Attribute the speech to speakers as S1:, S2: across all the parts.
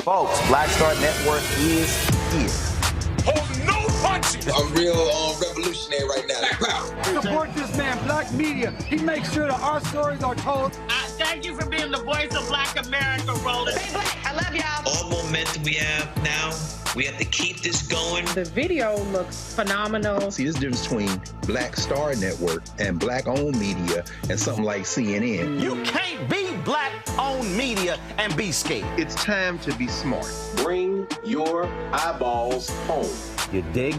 S1: Folks, Black Star Network is here.
S2: Hold no punches!
S3: I'm real revolutionary right now.
S4: Support this man, Black Media. He makes sure that our stories are told.
S5: Thank you for being the voice of Black America, Roland.
S6: Stay black. I love y'all.
S7: All momentum we have now, we have to keep this going.
S8: The video looks phenomenal.
S9: See, there's a difference between Black Star Network and Black-owned media and something like CNN.
S1: You can't be Black-owned media and be scared.
S9: It's time to be smart.
S10: Bring your eyeballs home.
S1: You dig?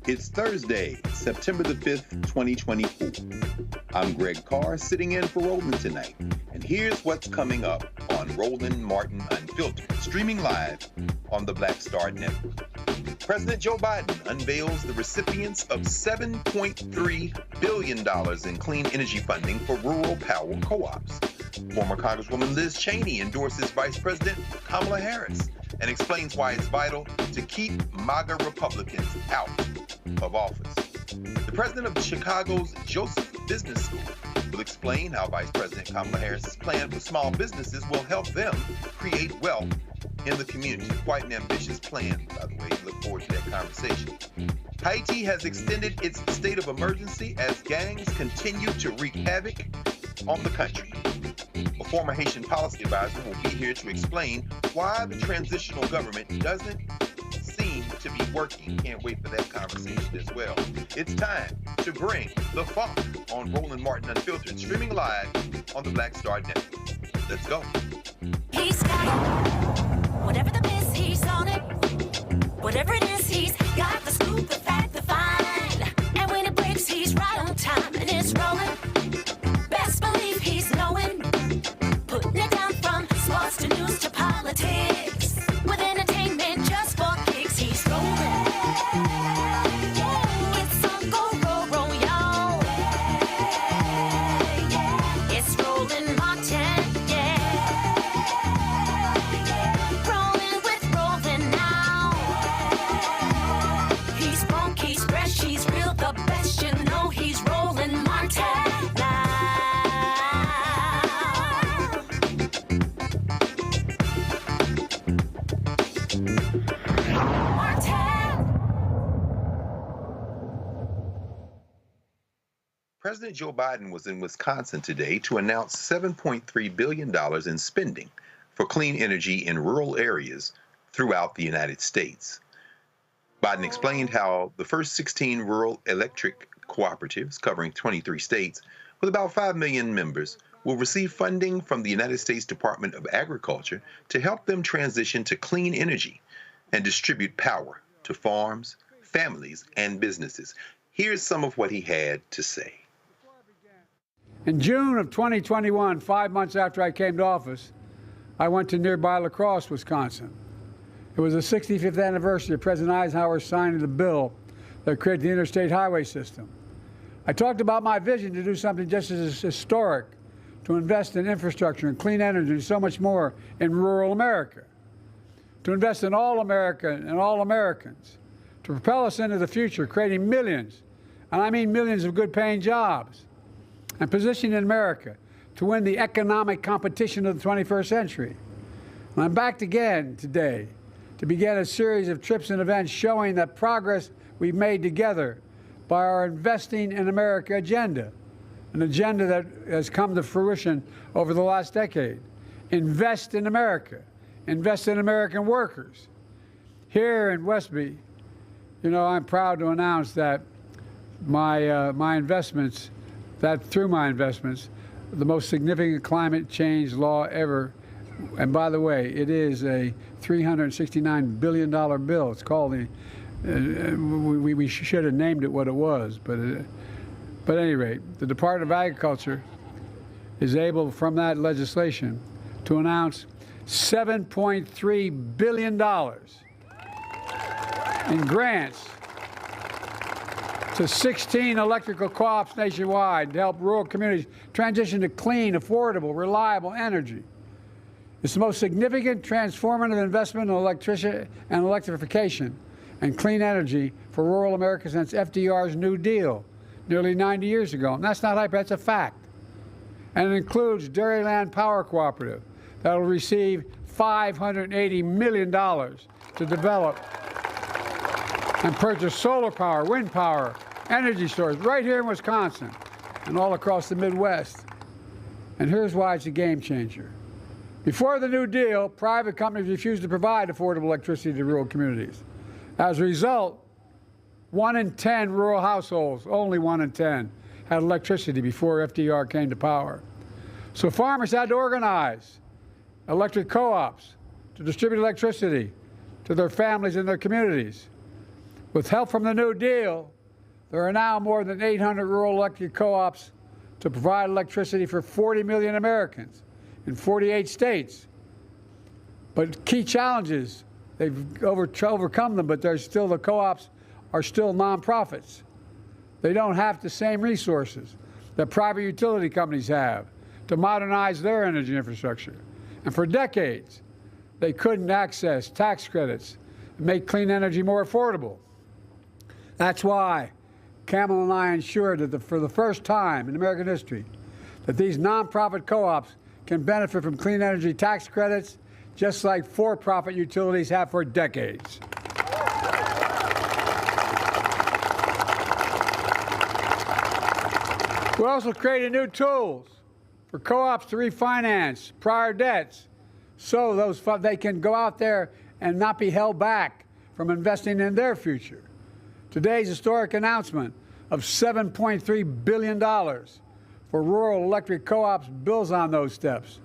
S9: It's Thursday, September the 5th, 2024. I'm Greg Carr, sitting in for Roland tonight. And here's what's coming up on Roland Martin Unfiltered, streaming live on the Black Star Network. President Joe Biden unveils the recipients of $7.3 billion in clean energy funding for rural power co-ops. Former Congresswoman Liz Cheney endorses Vice President Kamala Harris and explains why it's vital to keep MAGA Republicans out of office. The president of Chicago's Joseph Business School will explain how Vice President Kamala Harris's plan for small businesses will help them create wealth in the community. Quite an ambitious plan, by the way. Look forward to that conversation. Haiti has extended its state of emergency as gangs continue to wreak havoc on the country. A former Haitian policy advisor will be here to explain why the transitional government doesn't seem to be working. Can't wait for that conversation as well. It's time to bring the funk on Roland Martin Unfiltered, streaming live on the Black Star Network. Let's go.
S11: He's got it. Whatever the biz, he's on it. Whatever it is, he's got the scoop, the fact, the find. And when it breaks, he's right on time and it's rolling. Best believe he's knowing. Putting it down from sports to news to politics. With entertainment just for kicks, he's rolling. It's on go, roll, roll, y'all. It's Roland Martin, yeah. Rolling with Roland now. He's funk, he's fresh, he's real, the best, you know he's Roland Martin now.
S9: President Joe Biden was in Wisconsin today to announce $7.3 billion in spending for clean energy in rural areas throughout the United States. Biden explained how the first 16 rural electric cooperatives covering 23 states with about 5 million members will receive funding from the United States Department of Agriculture to help them transition to clean energy and distribute power to farms, families, and businesses. Here's some of what he had to say.
S4: In June of 2021, 5 months after I came to office, I went to nearby La Crosse, Wisconsin. It was the 65th anniversary of President Eisenhower signing the bill that created the interstate highway system. I talked about my vision to do something just as historic, to invest in infrastructure and clean energy and so much more in rural America, to invest in all America and all Americans, to propel us into the future, creating millions, and I mean millions of good-paying jobs, and positioning America to win the economic competition of the 21st century. And I'm back again today to begin a series of trips and events showing the progress we've made together by our Investing in America agenda, an agenda that has come to fruition over the last decade. Invest in America, invest in American workers. Here in Westby, you know, I'm proud to announce that my investments, through my investments, the most significant climate change law ever, and by the way, it is a $369 billion bill. It's called the, we should have named it what it was, but at any rate, the Department of Agriculture is able, from that legislation, to announce $7.3 billion in grants to 16 electrical co-ops nationwide to help rural communities transition to clean, affordable, reliable energy. It's the most significant transformative investment in electrification and clean energy for rural America since FDR's New Deal nearly 90 years ago. And that's not hype, that's a fact. And it includes Dairyland Power Cooperative that will receive $580 million to develop and purchase solar power, wind power, energy storage right here in Wisconsin and all across the Midwest. And here's why it's a game changer. Before the New Deal, private companies refused to provide affordable electricity to rural communities. As a result, 1 in 10 rural households, only 1 in 10, had electricity before FDR came to power. So farmers had to organize electric co-ops to distribute electricity to their families and their communities. With help from the New Deal, there are now more than 800 rural electric co-ops to provide electricity for 40 million Americans in 48 states. But key challenges, they've overcome them, but there's still, the co-ops are still nonprofits. They don't have the same resources that private utility companies have to modernize their energy infrastructure. And for decades, they couldn't access tax credits and make clean energy more affordable. That's why Kamala and I ensured that for the first time in American history, that these nonprofit co-ops can benefit from clean energy tax credits, just like for-profit utilities have for decades. We also created new tools for co-ops to refinance prior debts so they can go out there and not be held back from investing in their future. Today's historic announcement of $7.3 billion for rural electric co-ops builds on those steps.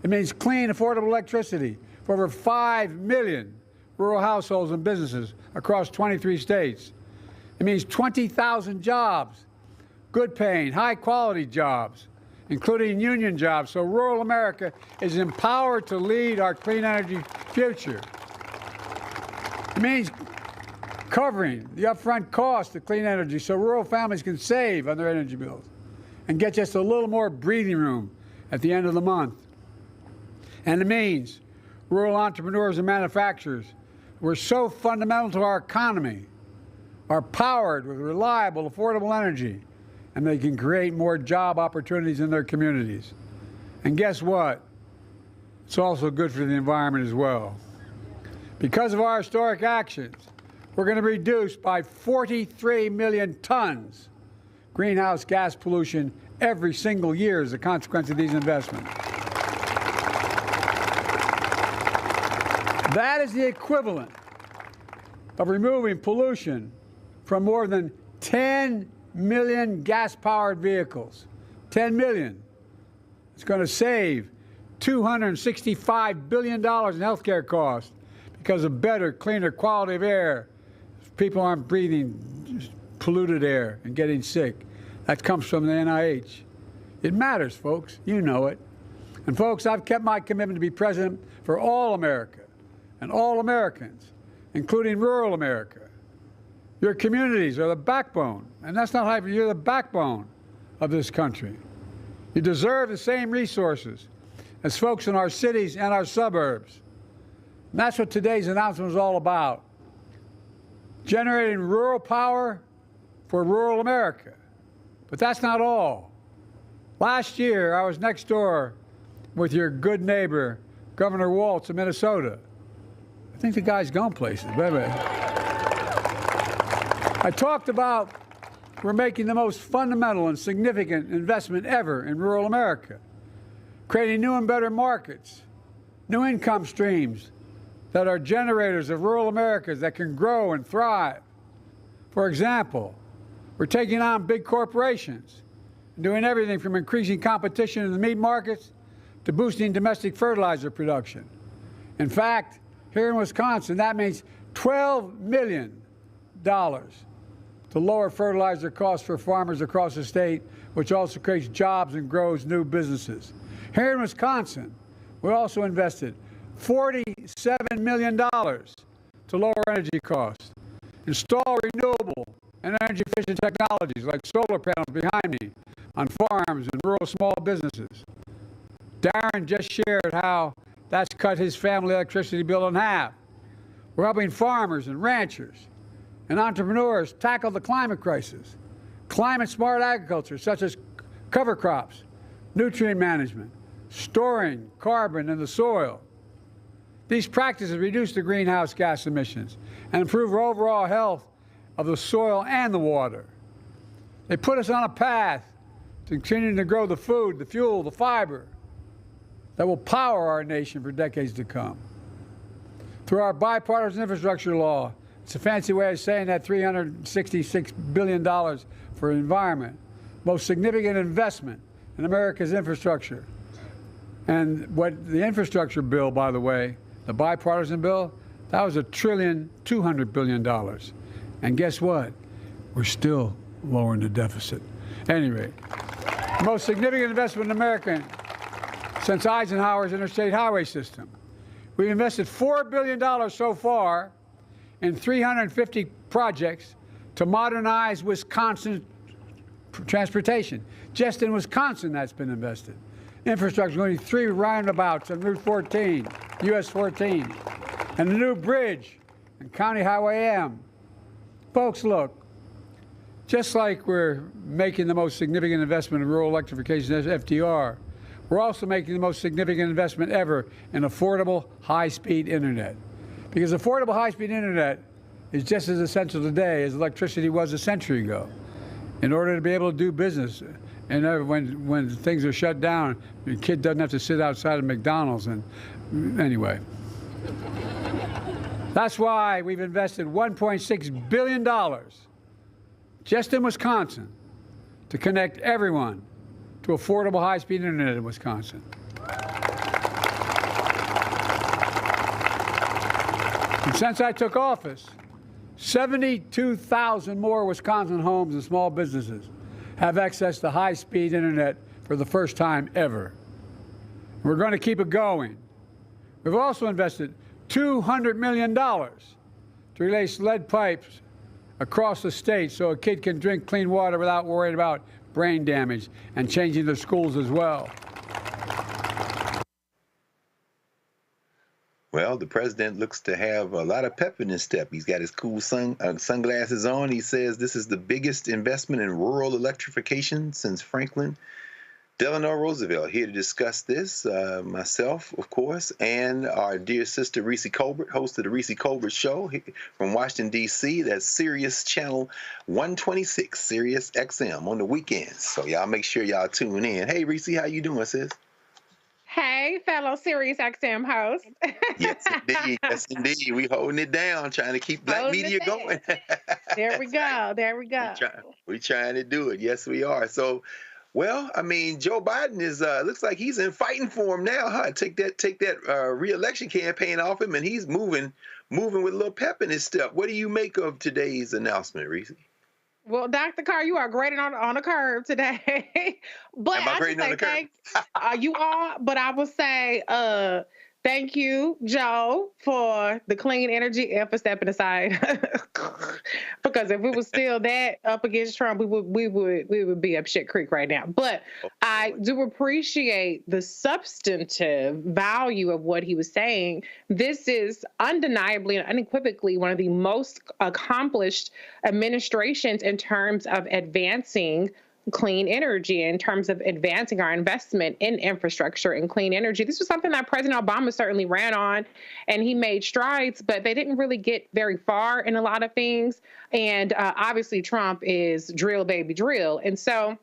S4: It means clean, affordable electricity for over 5 million rural households and businesses across 23 states. It means 20,000 jobs, good-paying, high-quality jobs, including union jobs, so rural America is empowered to lead our clean energy future. It means covering the upfront cost of clean energy so rural families can save on their energy bills and get just a little more breathing room at the end of the month. And it means rural entrepreneurs and manufacturers who are so fundamental to our economy are powered with reliable, affordable energy, and they can create more job opportunities in their communities. And guess what? It's also good for the environment as well. Because of our historic actions, we're going to reduce by 43 million tons greenhouse gas pollution every single year as a consequence of these investments. That is the equivalent of removing pollution from more than 10 million gas-powered vehicles. 10 million. It's going to save $265 billion in healthcare costs because of better, cleaner quality of air. People aren't breathing polluted air and getting sick. That comes from the NIH. It matters, folks. You know it. And folks, I've kept my commitment to be president for all America and all Americans, including rural America. Your communities are the backbone, and that's not hype. You're the backbone of this country. You deserve the same resources as folks in our cities and our suburbs. And that's what today's announcement is all about. Generating rural power for rural America. But that's not all. Last year, I was next door with your good neighbor, Governor Walz of Minnesota. I think the guy's gone places, baby. I talked about we're making the most fundamental and significant investment ever in rural America, creating new and better markets, new income streams that are generators of rural Americas that can grow and thrive. For example, we're taking on big corporations, doing everything from increasing competition in the meat markets to boosting domestic fertilizer production. In fact, here in Wisconsin, that means $12 million to lower fertilizer costs for farmers across the state, which also creates jobs and grows new businesses. Here in Wisconsin, we also invested $47 million to lower energy costs, install renewable and energy-efficient technologies like solar panels behind me on farms and rural small businesses. Darren just shared how That's cut his family electricity bill in half. We're helping farmers and ranchers and entrepreneurs tackle the climate crisis. Climate-smart agriculture, such as cover crops, nutrient management, storing carbon in the soil. These practices reduce the greenhouse gas emissions and improve overall health of the soil and the water. They put us on a path to continuing to grow the food, the fuel, the fiber that will power our nation for decades to come. Through our bipartisan infrastructure law, it's a fancy way of saying that $366 billion for environment, most significant investment in America's infrastructure. And what the infrastructure bill, by the way, the bipartisan bill, that was $1.2 trillion. And guess what? We're still lowering the deficit. Anyway, the most significant investment in America since Eisenhower's interstate highway system. We've invested $4 billion so far in 350 projects to modernize Wisconsin transportation. Just in Wisconsin, that's been invested. Infrastructure, including 3 roundabouts on Route 14, US 14, and a new bridge on County Highway M. Folks, look, just like we're making the most significant investment in rural electrification as FDR, we're also making the most significant investment ever in affordable high-speed internet. Because affordable high-speed internet is just as essential today as electricity was a century ago. In order to be able to do business, and when things are shut down, the kid doesn't have to sit outside of McDonald's. And anyway, that's why we've invested $1.6 billion just in Wisconsin to connect everyone to affordable high-speed internet in Wisconsin. And since I took office, 72,000 more Wisconsin homes and small businesses have access to high-speed internet for the first time ever. We're going to keep it going. We've also invested $200 million to replace lead pipes across the state so a kid can drink clean water without worrying about brain damage, and changing their schools as well.
S9: Well, the president looks to have a lot of pep in his step. He's got his cool sunglasses on. He says this is the biggest investment in rural electrification since Franklin Delano Roosevelt. Here to discuss this, myself, of course, and our dear sister Reese Colbert, host of the Reese Colbert Show from Washington, D.C. That's Sirius Channel 126, Sirius XM on the weekends. So y'all make sure y'all tune in. Hey, Reese, how you doing, sis?
S8: Hey, fellow Sirius XM host.
S9: Yes, indeed. Yes, indeed. We holding it down, trying to keep black media going.
S8: There we go. There we go.
S9: We're trying to do it. Yes, we are. So, well, I mean, Joe Biden is looks like he's in fighting form now, huh? Take that re-election campaign off him, and he's moving with a little pep in his step. What do you make of today's announcement, Reese?
S8: Well, Dr. Carr, you are grading on a curve today. But
S9: Am I grading on the curve?
S8: You are, but I will say thank you, Joe, for the clean energy and for stepping aside. Because if it was still that up against Trump, we would be up shit creek right now. But I do appreciate the substantive value of what he was saying. This is undeniably and unequivocally one of the most accomplished administrations in terms of advancing clean energy, in terms of advancing our investment in infrastructure and clean energy. This was something that President Obama certainly ran on, and he made strides, but they didn't really get very far in a lot of things. And obviously Trump is drill, baby, drill. And so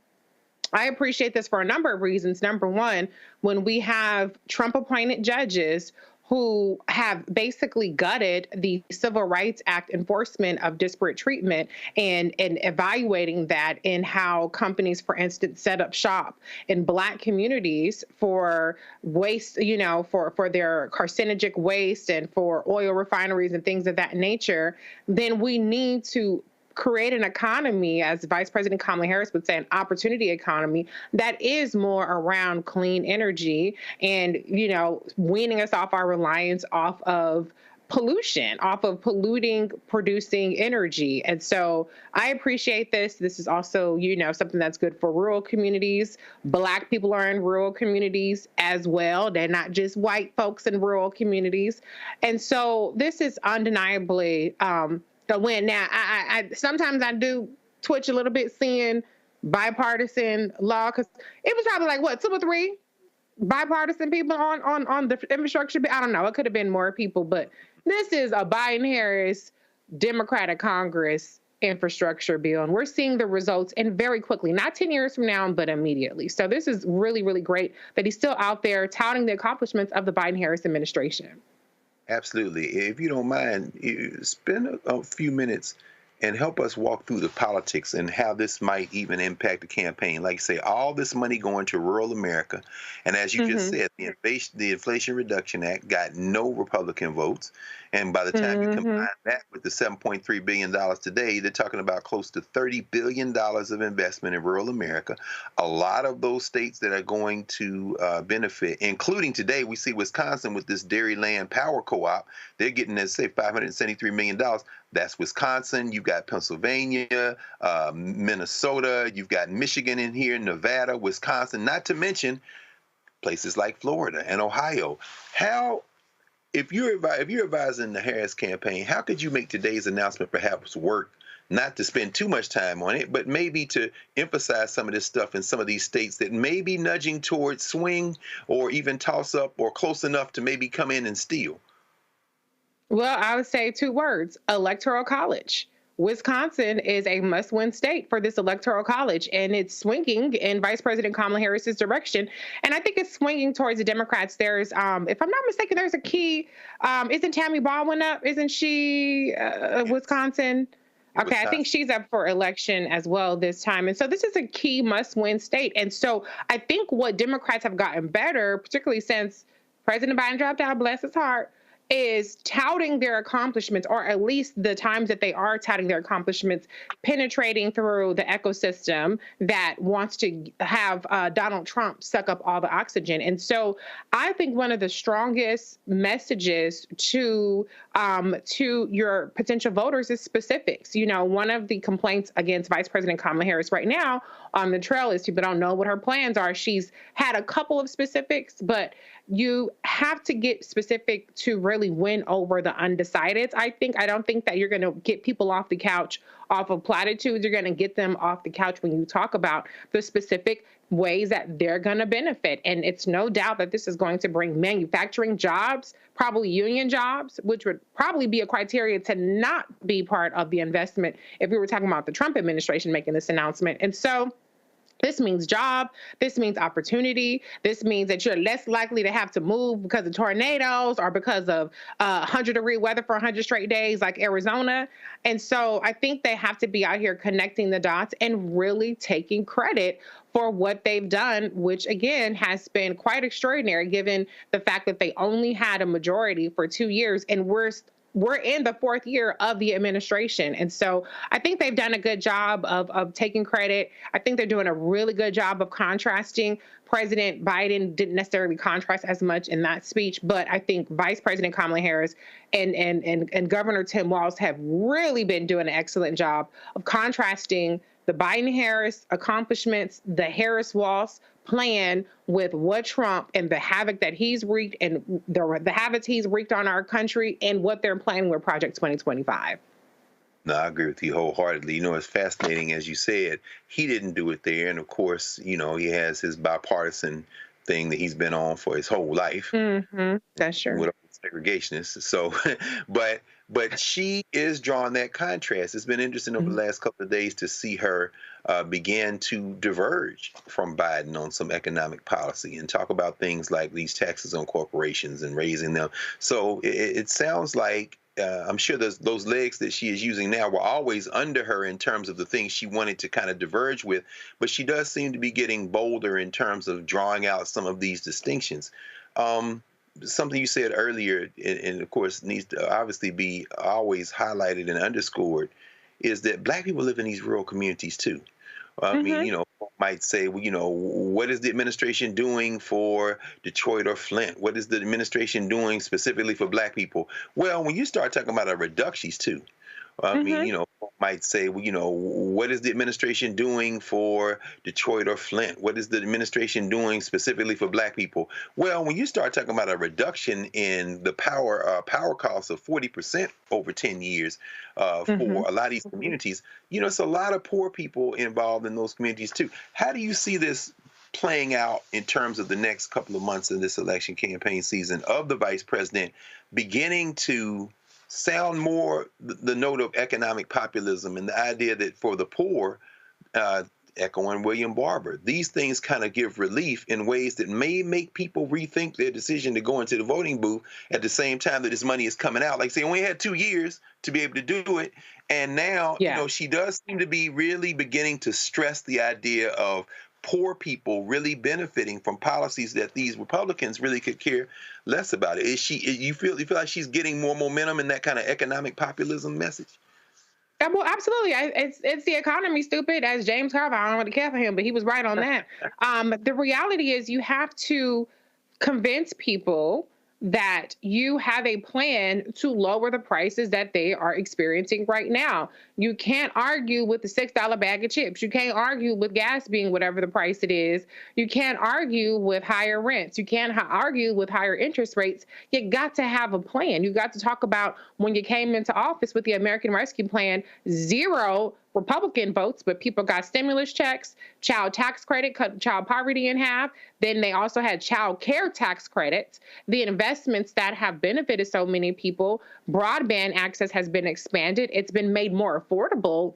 S8: I appreciate this for a number of reasons. Number one, when we have Trump-appointed judges who have basically gutted the Civil Rights Act enforcement of disparate treatment and evaluating that in how companies, for instance, set up shop in Black communities for waste, for their carcinogenic waste and for oil refineries and things of that nature, then we need to create an economy, as Vice President Kamala Harris would say, an opportunity economy that is more around clean energy and, weaning us off our reliance off of pollution, off of producing energy. And so I appreciate this. This is also, something that's good for rural communities. Black people are in rural communities as well. They're not just white folks in rural communities. And so this is undeniably a win. Now, I sometimes I do twitch a little bit seeing bipartisan law, because it was probably like, 2 or 3 bipartisan people on the infrastructure bill. I don't know. It could have been more people, but this is a Biden-Harris Democratic Congress infrastructure bill, and we're seeing the results, and very quickly, not 10 years from now, but immediately. So this is really, really great that he's still out there touting the accomplishments of the Biden-Harris administration.
S9: Absolutely. If you don't mind, spend a few minutes and help us walk through the politics and how this might even impact the campaign. Like you say, all this money going to rural America. And as you just said, the Inflation Reduction Act got no Republican votes. And by the time you combine that with the $7.3 billion today, they're talking about close to $30 billion of investment in rural America. A lot of those states that are going to benefit, including today, we see Wisconsin with this Dairyland Power Co-op. They're getting, let's say, $573 million. That's Wisconsin. You've got Pennsylvania, Minnesota. You've got Michigan in here, Nevada, Wisconsin, not to mention places like Florida and Ohio. If you're advising the Harris campaign, how could you make today's announcement perhaps work, not to spend too much time on it, but maybe to emphasize some of this stuff in some of these states that may be nudging towards swing or even toss up or close enough to maybe come in and steal?
S8: Well, I would say 2 words: electoral college. Wisconsin is a must-win state for this electoral college, and it's swinging in Vice President Kamala Harris's direction. And I think it's swinging towards the Democrats. There's, if I'm not mistaken, there's a key. Isn't Tammy Baldwin up? Isn't she Wisconsin? Okay, I think she's up for election as well this time. And so this is a key must-win state. And so I think what Democrats have gotten better, particularly since President Biden dropped out, bless his heart, is touting their accomplishments, or at least the times that they are touting their accomplishments, penetrating through the ecosystem that wants to have Donald Trump suck up all the oxygen. And so I think one of the strongest messages to your potential voters is specifics. One of the complaints against Vice President Kamala Harris right now on the trail is people don't know what her plans are. She's had a couple of specifics, but you have to get specific to really win over the undecideds. I don't think that you're going to get people off the couch off of platitudes. You're going to get them off the couch when you talk about the specific ways that they're going to benefit. And it's no doubt that this is going to bring manufacturing jobs, probably union jobs, which would probably be a criteria to not be part of the investment if we were talking about the Trump administration making this announcement. And so this means job. This means opportunity. This means that you're less likely to have to move because of tornadoes or because of 100-degree weather for 100 straight days like Arizona. And so I think they have to be out here connecting the dots and really taking credit for what they've done, which, again, has been quite extraordinary given the fact that they only had a majority for 2 years, and we're in the 4th year of the administration. And so I think they've done a good job of taking credit. I think they're doing a really good job of contrasting. President Biden didn't necessarily contrast as much in that speech, but I think Vice President Kamala Harris and Governor Tim Walz have really been doing an excellent job of contrasting the Biden-Harris accomplishments, the Harris-Walz plan with what Trump and the havoc that he's wreaked and the havoc he's wreaked on our country and what they're planning with Project 2025.
S9: No, I agree with you wholeheartedly. It's fascinating, as you said, he didn't do it there. And of course, he has his bipartisan thing that he's been on for his whole life.
S8: Mm-hmm. That's true.
S9: With segregationists. So, but she is drawing that contrast. It's been interesting over the last couple of days to see her begin to diverge from Biden on some economic policy and talk about things like these taxes on corporations and raising them. So it sounds like I'm sure those legs that she is using now were always under her in terms of the things she wanted to kind of diverge with, but she does seem to be getting bolder in terms of drawing out some of these distinctions. Something you said earlier, and of course needs to obviously be always highlighted and underscored, is that Black people live in these rural communities too. I mean, might say, well, what is the administration doing for Detroit or Flint? What is the administration doing specifically for black people? Well, when you start talking about a reductions too, I mean, might say, well, what is the administration doing for Detroit or Flint? What is the administration doing specifically for black people? Well, when you start talking about a reduction in the power costs of 40% over 10 years for a lot of these communities, it's a lot of poor people involved in those communities too. How do you see this playing out in terms of the next couple of months in this election campaign season of the vice president beginning to sound more the note of economic populism and the idea that for the poor, echoing William Barber, these things kind of give relief in ways that may make people rethink their decision to go into the voting booth at the same time that this money is coming out. Like, say, we had 2 years to be able to do it. And now, she does seem to be really beginning to stress the idea of poor people really benefiting from policies that these Republicans really could care less about. You feel like she's getting more momentum in that kind of economic populism message?
S8: Well, absolutely. It's the economy, stupid, as James Carville. I don't want to care for him, but he was right on that. The reality is you have to convince people that you have a plan to lower the prices that they are experiencing right now. You can't argue with the $6 bag of chips. You can't argue with gas being whatever the price it is. You can't argue with higher rents. You can't argue with higher interest rates. You got to have a plan. You got to talk about when you came into office with the American Rescue Plan, 0 Republican votes, but people got stimulus checks, child tax credit, cut child poverty in half. Then they also had child care tax credits, the investments that have benefited so many people. Broadband access has been expanded. It's been made more affordable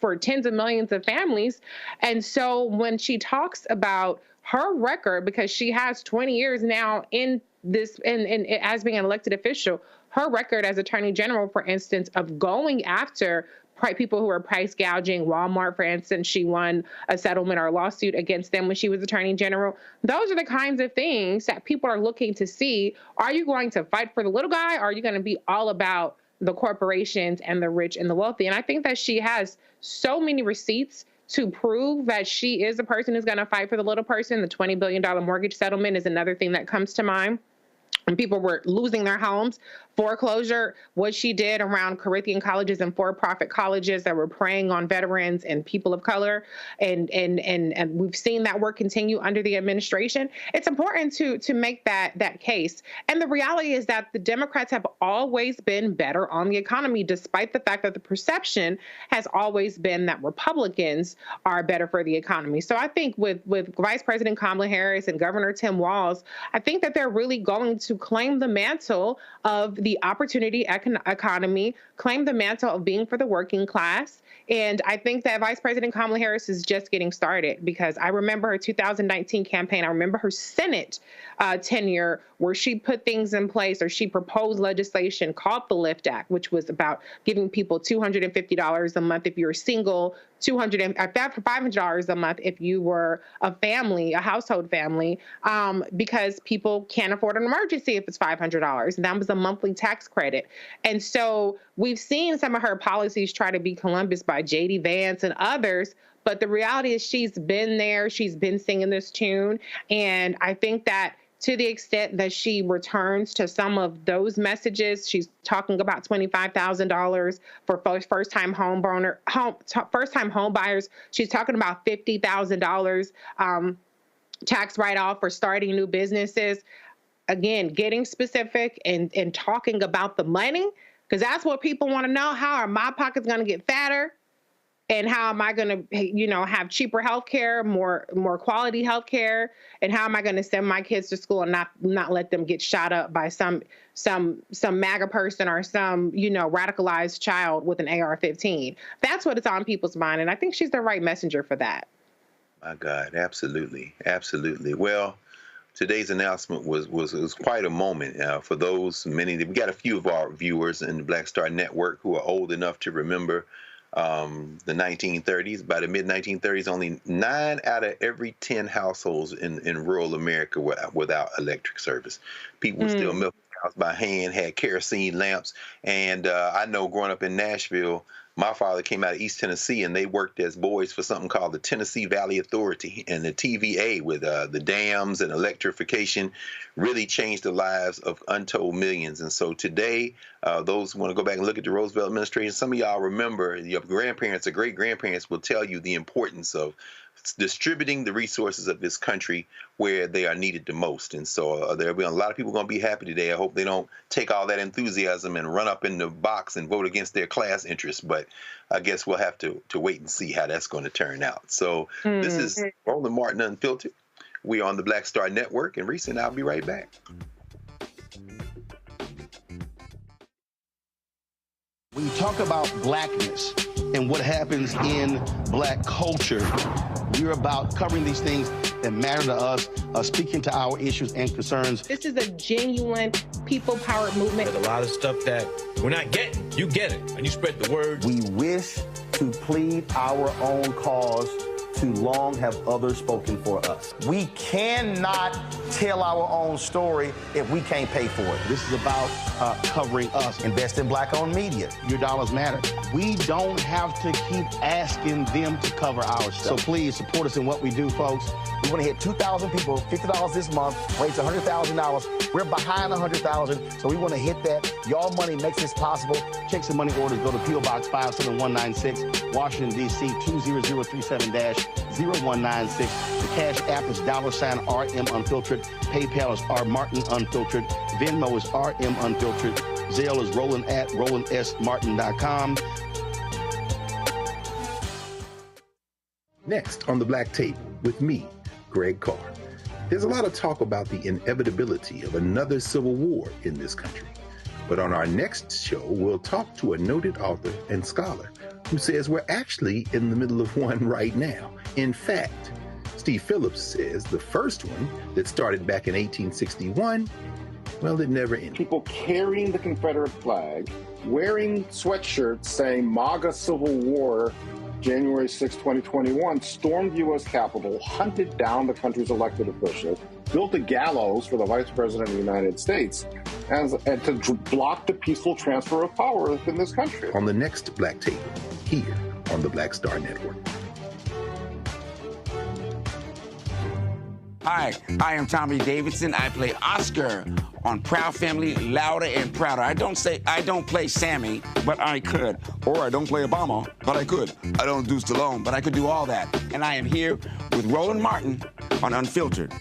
S8: for tens of millions of families. And so when she talks about her record, because she has 20 years now in this, and as being an elected official, her record as Attorney General, for instance, of going after people who are price gouging, Walmart, for instance, she won a settlement or a lawsuit against them when she was Attorney General. Those are the kinds of things that people are looking to see. Are you going to fight for the little guy, or are you going to be all about the corporations and the rich and the wealthy? And I think that she has so many receipts to prove that she is a person who's going to fight for the little person. The $20 billion mortgage settlement is another thing that comes to mind. And people were losing their homes, foreclosure, what she did around Corinthian colleges and for-profit colleges that were preying on veterans and people of color. And we've seen that work continue under the administration. It's important to make that case. And the reality is that the Democrats have always been better on the economy, despite the fact that the perception has always been that Republicans are better for the economy. So I think with Vice President Kamala Harris and Governor Tim Walz, I think that they're really going to claim the mantle of the opportunity economy, claim the mantle of being for the working class. And I think that Vice President Kamala Harris is just getting started, because I remember her 2019 campaign. I remember her Senate tenure, where she put things in place, or she proposed legislation called the LIFT Act, which was about giving people $250 a month if you're single, $500 a month if you were a family, a household family, because people can't afford an emergency if it's $500. And that was a monthly tax credit. And so we've seen some of her policies try to be Columbus by J.D. Vance and others, but the reality is she's been there, she's been singing this tune. And I think that to the extent that she returns to some of those messages, she's talking about $25,000 for first-time home buyers. She's talking about $50,000 tax write-off for starting new businesses. Again, getting specific and talking about the money, because that's what people want to know. How are my pockets going to get fatter? And how am I going to, have cheaper healthcare, more quality healthcare? And how am I going to send my kids to school and not let them get shot up by some MAGA person or some, radicalized child with an AR-15? That's what is on people's mind. And I think she's the right messenger for that.
S9: My God, absolutely. Absolutely. Well, today's announcement was quite a moment for those we got a few of our viewers in the Black Star Network who are old enough to remember the 1930s. By the mid-1930s, only 9 out of every 10 households in rural America were without electric service. People were still milking house by hand, had kerosene lamps. And I know growing up in Nashville, my father came out of East Tennessee, and they worked as boys for something called the Tennessee Valley Authority, and the TVA with the dams and electrification really changed the lives of untold millions. And so today, those who want to go back and look at the Roosevelt administration, some of y'all remember, your grandparents or great-grandparents will tell you the importance of distributing the resources of this country where they are needed the most. And so there'll be a lot of people going to be happy today. I hope they don't take all that enthusiasm and run up in the box and vote against their class interests. But I guess we'll have to wait and see how that's going to turn out. So this is Roland Martin Unfiltered. We are on the Black Star Network, and Reese and I'll be right back.
S1: When you talk about blackness and what happens in black culture, we're about covering these things that matter to us, speaking to our issues and concerns.
S8: This is a genuine people-powered movement.
S2: There's a lot of stuff that we're not getting. You get it, and you spread the word.
S1: We wish to plead our own cause. Too long have others spoken for us. We cannot tell our own story if we can't pay for it. This is about covering us. Invest in black-owned media. Your dollars matter. We don't have to keep asking them to cover our stuff. So please support us in what we do, folks. We want to hit 2,000 people, $50 this month, raise $100,000. We're behind 100,000, so we want to hit that. Y'all money makes this possible. Checks and money orders go to P.O. Box 57196, Washington, D.C. 20036-0196. The Cash App is $RM Unfiltered. PayPal is R Martin Unfiltered. Venmo is RM Unfiltered. Zelle is Roland at RolandSMartin.com.
S9: Next on the Black Table with me, Greg Carr. There's a lot of talk about the inevitability of another civil war in this country. But on our next show, we'll talk to a noted author and scholar who says we're actually in the middle of one right now. In fact, Steve Phillips says the first one that started back in 1861, well, it never ended.
S10: People carrying the Confederate flag, wearing sweatshirts saying MAGA Civil War, January 6, 2021, stormed the U.S. Capitol, hunted down the country's elected officials, built a gallows for the Vice President of the United States, and to block the peaceful transfer of power within this country.
S9: On the next Black Table, here on the Black Star Network.
S6: Hi, I am Tommy Davidson. I play Oscar on Proud Family, Louder and Prouder. I don't play Sammy, but I could. Or I don't play Obama, but I could. I don't do Stallone, but I could do all that. And I am here with Roland Martin on Unfiltered.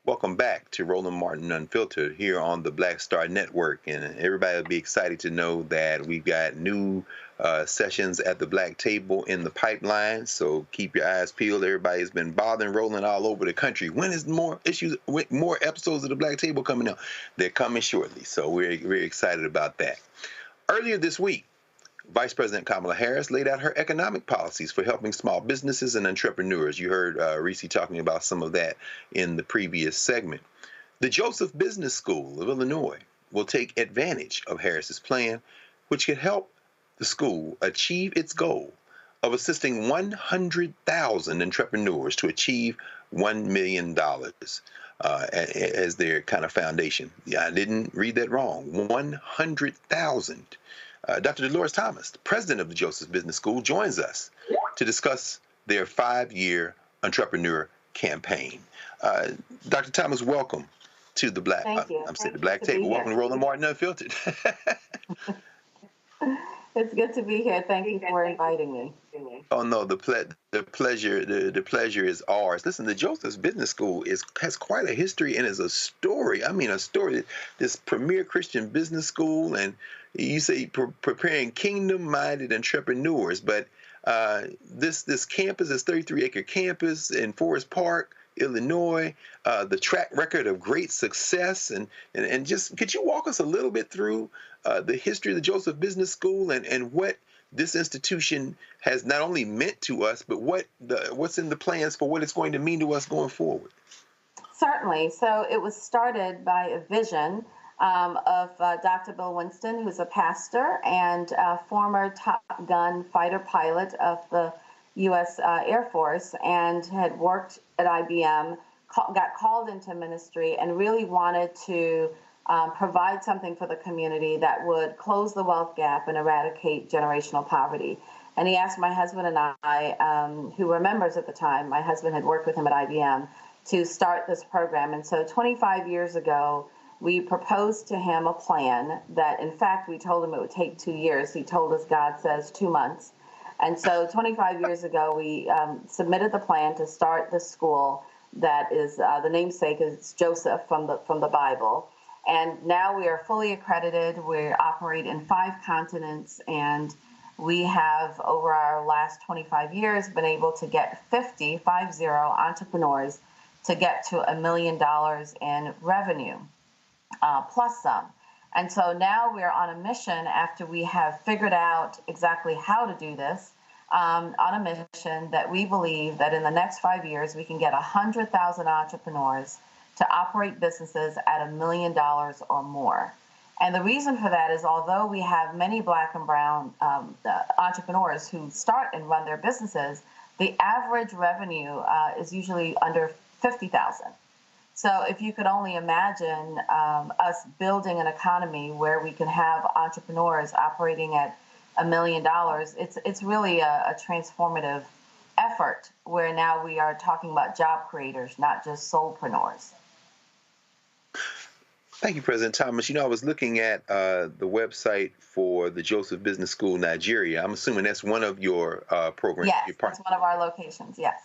S9: Welcome back to Roland Martin Unfiltered here on the Black Star Network. And everybody will be excited to know that we've got new sessions at the Black Table in the pipeline. So keep your eyes peeled. Everybody's been bothering Roland all over the country. When is more episodes of the Black Table coming out? They're coming shortly. So we're very excited about that. Earlier this week, Vice President Kamala Harris laid out her economic policies for helping small businesses and entrepreneurs. You heard Reese talking about some of that in the previous segment. The Joseph Business School of Illinois will take advantage of Harris's plan, which could help the school achieve its goal of assisting 100,000 entrepreneurs to achieve $1 million as their kind of foundation. Yeah, I didn't read that wrong. 100,000. Dr. Dolores Thomas, the president of the Joseph Business School, joins us to discuss their 5-year entrepreneur campaign. Dr. Thomas, welcome to the Black. I'm saying the Black Table. Welcome to Roland Martin Unfiltered.
S12: It's good to be here. Thank you for inviting me.
S9: Oh no, the pleasure is ours. Listen, the Joseph Business School has quite a history and is a story. I mean, a story. This premier Christian business school, and you say preparing kingdom-minded entrepreneurs. But this campus, this 33-acre campus in Forest Park, Illinois, the track record of great success, and just could you walk us a little bit through the history of the Joseph Business School and what this institution has not only meant to us, but what's in the plans for what it's going to mean to us going forward?
S12: Certainly. So it was started by a vision of Dr. Bill Winston, who's a pastor and a former Top Gun fighter pilot of the U.S. Air Force and had worked at IBM, got called into ministry and really wanted to provide something for the community that would close the wealth gap and eradicate generational poverty. And he asked my husband and I, who were members at the time, my husband had worked with him at IBM, to start this program. And so 25 years ago, we proposed to him a plan that, in fact, we told him it would take 2 years. He told us, God says, 2 months. And so 25 years ago, we submitted the plan to start this school that is, the namesake is Joseph from the Bible. And now we are fully accredited. We operate in 5 continents, and we have, over our last 25 years, been able to get 50 entrepreneurs to get to $1 million in revenue, plus some. And so now we're on a mission, after we have figured out exactly how to do this, on a mission that we believe that in the next 5 years, we can get 100,000 entrepreneurs to operate businesses at $1 million or more. And the reason for that is, although we have many Black and brown entrepreneurs who start and run their businesses, the average revenue is usually under $50,000. So if you could only imagine us building an economy where we can have entrepreneurs operating at $1 million, it's really a transformative effort, where now we are talking about job creators, not just soulpreneurs.
S9: Thank you, President Thomas. You know, I was looking at the website for the Joseph Business School Nigeria. I'm assuming that's one of your programs.
S12: Yes, that's one of our locations, yes.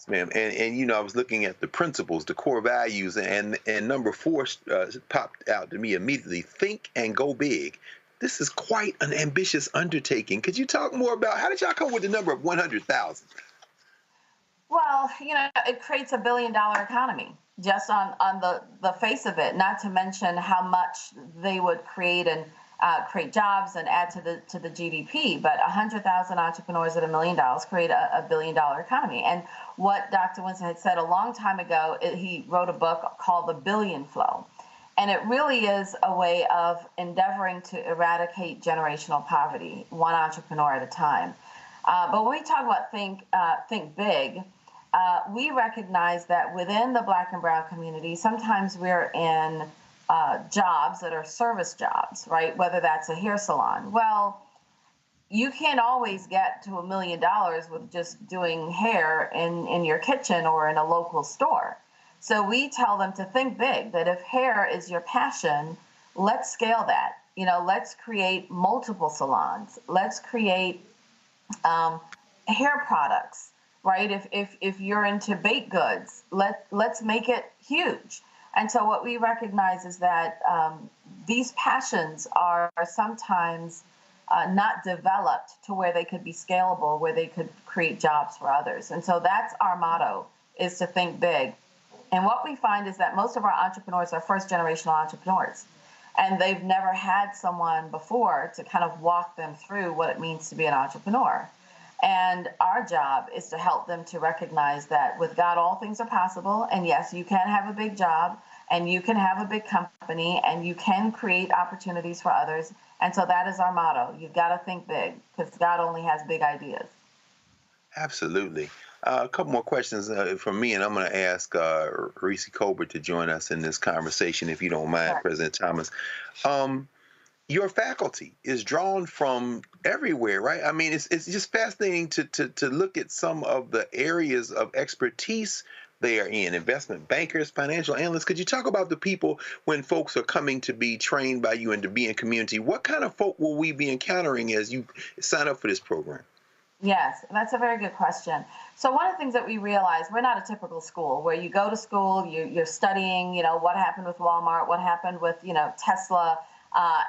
S9: Ma'am. And you know, I was looking at the principles, the core values, and number 4 popped out to me immediately: think and go big. This is quite an ambitious undertaking. Could you talk more about how did y'all come with the number of 100,000?
S12: Well, you know, it creates $1 billion economy just on the face of it, not to mention how much they would create and create jobs and add to the GDP. But 100,000 entrepreneurs at $1 million create a $1 billion economy. And what Dr. Winston had said a long time ago, he wrote a book called The Billion Flow. And it really is a way of endeavoring to eradicate generational poverty, one entrepreneur at a time. But when we talk about think big, we recognize that within the Black and brown community, sometimes we're in jobs that are service jobs, right? Whether that's a hair salon. Well, you can't always get to $1 million with just doing hair in your kitchen or in a local store. So we tell them to think big, that if hair is your passion, let's scale that. You know, let's create multiple salons. Let's create hair products, right? If you're into baked goods, let's make it huge. And so what we recognize is that these passions are sometimes not developed to where they could be scalable, where they could create jobs for others. And so that's our motto, is to think big. And what we find is that most of our entrepreneurs are first-generational entrepreneurs, and they've never had someone before to kind of walk them through what it means to be an entrepreneur. And our job is to help them to recognize that with God, all things are possible. And yes, you can have a big job, and you can have a big company, and you can create opportunities for others. And so that is our motto. You've got to think big, because God only has big ideas.
S9: Absolutely. A couple more questions from me, and I'm going to ask Reese Colbert to join us in this conversation, if you don't mind, sure. President Thomas. Your faculty is drawn from everywhere, right? I mean, it's just fascinating to look at some of the areas of expertise they are in: investment bankers, financial analysts. Could you talk about the people when folks are coming to be trained by you and to be in community? What kind of folk will we be encountering as you sign up for this program?
S12: Yes, that's a very good question. So one of the things that we realize, we're not a typical school where you go to school, you're studying, you know, what happened with Walmart, what happened with, you know, Tesla,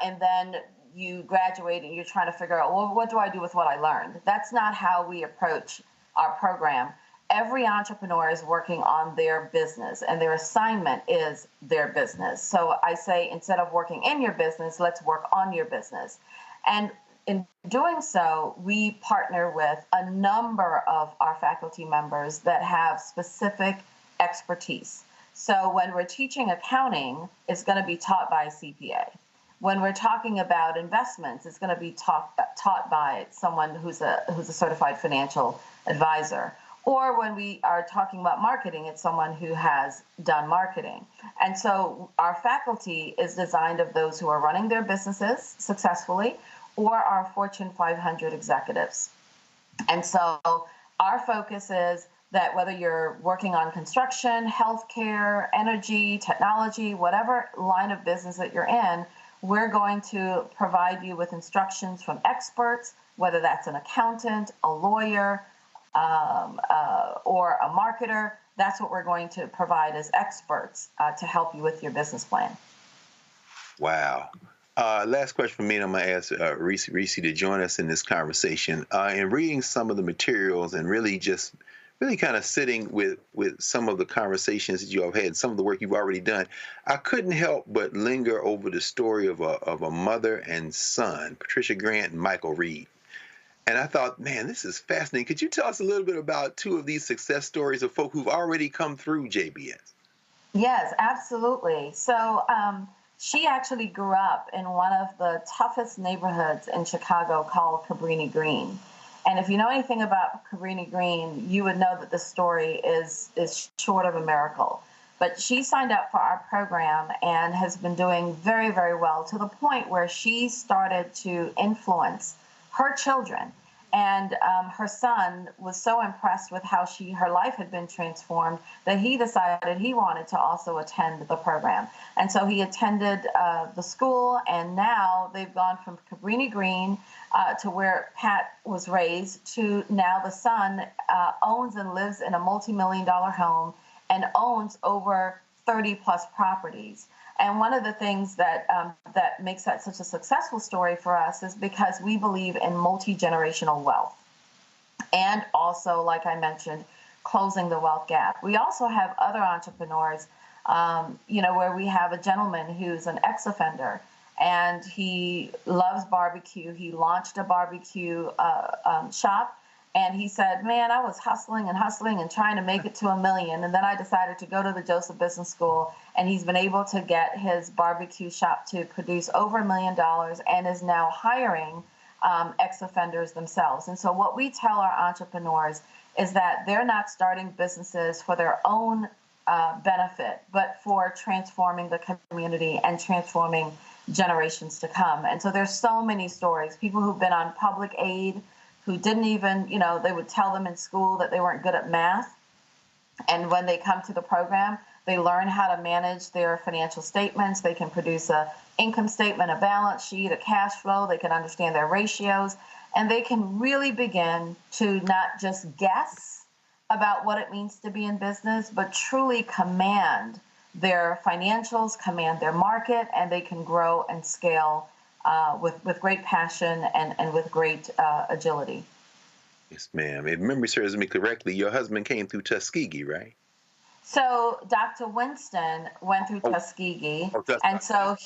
S12: and then you graduate and you're trying to figure out, well, what do I do with what I learned? That's not how we approach our program. Every entrepreneur is working on their business, and their assignment is their business. So I say, instead of working in your business, let's work on your business. And in doing so, we partner with a number of our faculty members that have specific expertise. So when we're teaching accounting, it's going to be taught by a CPA. when we're talking about investments, it's going to be taught by someone who's a certified financial advisor. Or when we are talking about marketing, it's someone who has done marketing. And so our faculty is designed of those who are running their businesses successfully or are Fortune 500 executives. And so our focus is that whether you're working on construction, healthcare, energy, technology, whatever line of business that you're in, we're going to provide you with instructions from experts, whether that's an accountant, a lawyer, or a marketer. That's what we're going to provide as experts to help you with your business plan.
S9: Wow. Last question from me, and I'm going to ask Reese to join us in this conversation. In reading some of the materials and really kind of sitting with some of the conversations that you have had, some of the work you've already done, I couldn't help but linger over the story of a mother and son, Patricia Grant and Michael Reed. And I thought, man, this is fascinating. Could you tell us a little bit about two of these success stories of folk who've already come through JBS?
S12: Yes, absolutely. So she actually grew up in one of the toughest neighborhoods in Chicago called Cabrini Green. And if you know anything about Cabrini Green, you would know that this story is short of a miracle. But she signed up for our program and has been doing very, very well, to the point where she started to influence her children. And her son was so impressed with how her life had been transformed that he decided he wanted to also attend the program. And so he attended the school, and now they've gone from Cabrini Green to where Pat was raised to now the son owns and lives in a multi-million-dollar home and owns over 30 plus properties. And one of the things that makes that such a successful story for us is because we believe in multi-generational wealth, and also, like I mentioned, closing the wealth gap. We also have other entrepreneurs, where we have a gentleman who's an ex-offender, and he loves barbecue. He launched a barbecue shop. And he said, man, I was hustling and trying to make it to $1 million. And then I decided to go to the Joseph Business School, and he's been able to get his barbecue shop to produce over $1 million and is now hiring ex-offenders themselves. And so what we tell our entrepreneurs is that they're not starting businesses for their own benefit, but for transforming the community and transforming generations to come. And so there's so many stories, people who've been on public aid, who didn't even, they would tell them in school that they weren't good at math. And when they come to the program, they learn how to manage their financial statements. They can produce an income statement, a balance sheet, a cash flow. They can understand their ratios. And they can really begin to not just guess about what it means to be in business, but truly command their financials, command their market, and they can grow and scale with great passion and with great agility.
S9: Yes, ma'am. If memory serves me correctly, your husband came through Tuskegee, right?
S12: So Dr. Winston went through Tuskegee. And so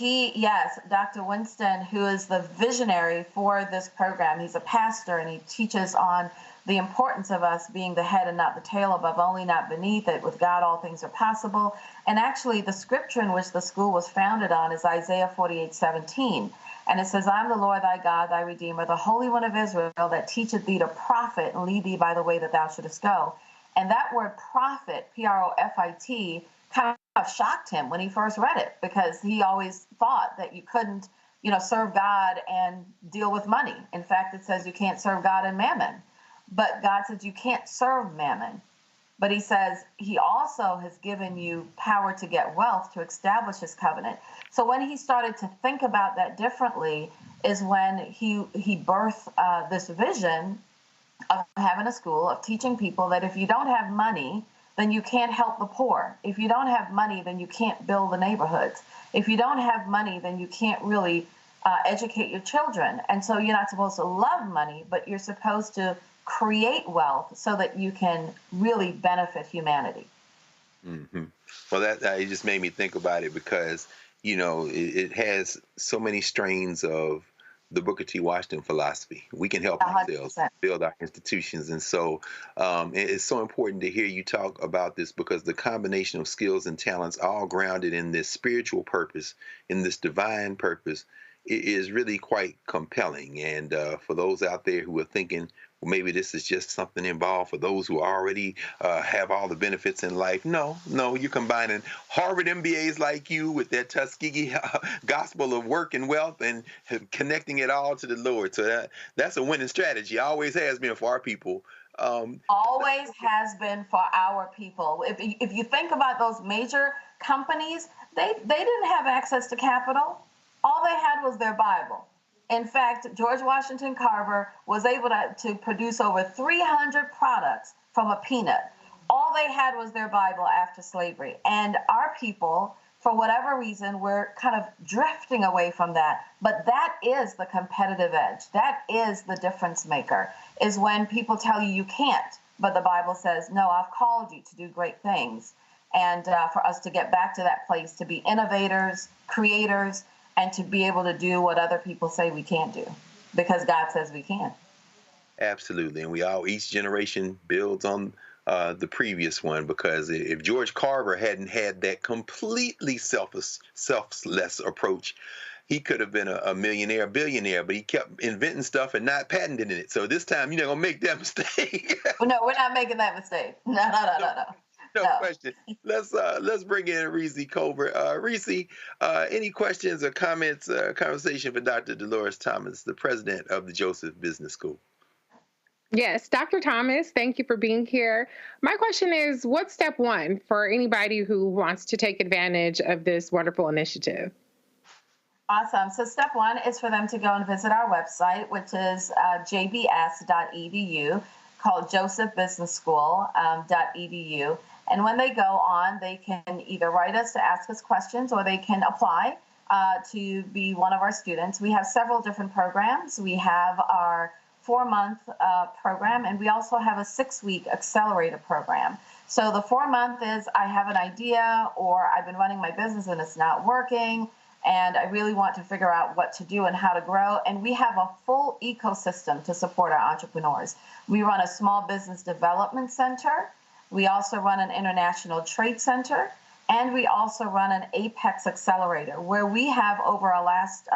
S12: Dr. Winston, who is the visionary for this program, he's a pastor, and he teaches on the importance of us being the head and not the tail, above only, not beneath, that with God all things are possible. And actually the scripture in which the school was founded on is Isaiah 48:17. And it says, I'm the Lord thy God, thy Redeemer, the Holy One of Israel, that teacheth thee to profit and lead thee by the way that thou shouldest go. And that word profit, P-R-O-F-I-T, kind of shocked him when he first read it, because he always thought that you couldn't, serve God and deal with money. In fact, it says you can't serve God and mammon. But God says you can't serve mammon. But he says he also has given you power to get wealth, to establish his covenant. So when he started to think about that differently is when he birthed this vision of having a school, of teaching people that if you don't have money, then you can't help the poor. If you don't have money, then you can't build the neighborhoods. If you don't have money, then you can't really educate your children. And so you're not supposed to love money, but you're supposed to create wealth so that you can really benefit humanity.
S9: Mm-hmm. Well, that it just made me think about it, because it has so many strains of the Booker T. Washington philosophy. We can help ourselves
S12: 100%.
S9: build our institutions. And so it's so important to hear you talk about this, because the combination of skills and talents all grounded in this spiritual purpose, in this divine purpose, is really quite compelling. And for those out there who are thinking, well, maybe this is just something involved for those who already have all the benefits in life. No, you're combining Harvard MBAs like you with that Tuskegee gospel of work and wealth and connecting it all to the Lord. So that's a winning strategy. Always has been for our people.
S12: Always has been for our people. If you think about those major companies, they didn't have access to capital. All they had was their Bible. In fact, George Washington Carver was able to produce over 300 products from a peanut. All they had was their Bible after slavery. And our people, for whatever reason, we're kind of drifting away from that. But that is the competitive edge. That is the difference maker, is when people tell you can't, but the Bible says, no, I've called you to do great things. And for us to get back to that place, to be innovators, creators, and to be able to do what other people say we can't do, because God says we can.
S9: Absolutely. And each generation builds on the previous one, because if George Carver hadn't had that completely selfless approach, he could have been a millionaire, billionaire, but he kept inventing stuff and not patenting it. So this time you're not going to make that mistake.
S12: No, we're not making that mistake. No.
S9: No question. Let's bring in Reese Colbert. Reese, any questions or comments, conversation for Dr. Dolores Thomas, the president of the Joseph Business School?
S8: Yes, Dr. Thomas, thank you for being here. My question is, what's step one for anybody who wants to take advantage of this wonderful initiative?
S12: Awesome. So step one is for them to go and visit our website, which is jbs.edu, called josephbusinessschool.edu. And when they go on, they can either write us to ask us questions, or they can apply to be one of our students. We have several different programs. We have our 4-month program, and we also have a 6-week accelerator program. So the 4-month is, I have an idea, or I've been running my business and it's not working, and I really want to figure out what to do and how to grow. And we have a full ecosystem to support our entrepreneurs. We run a small business development center. We also run an international trade center, and we also run an Apex accelerator, where we have, over our last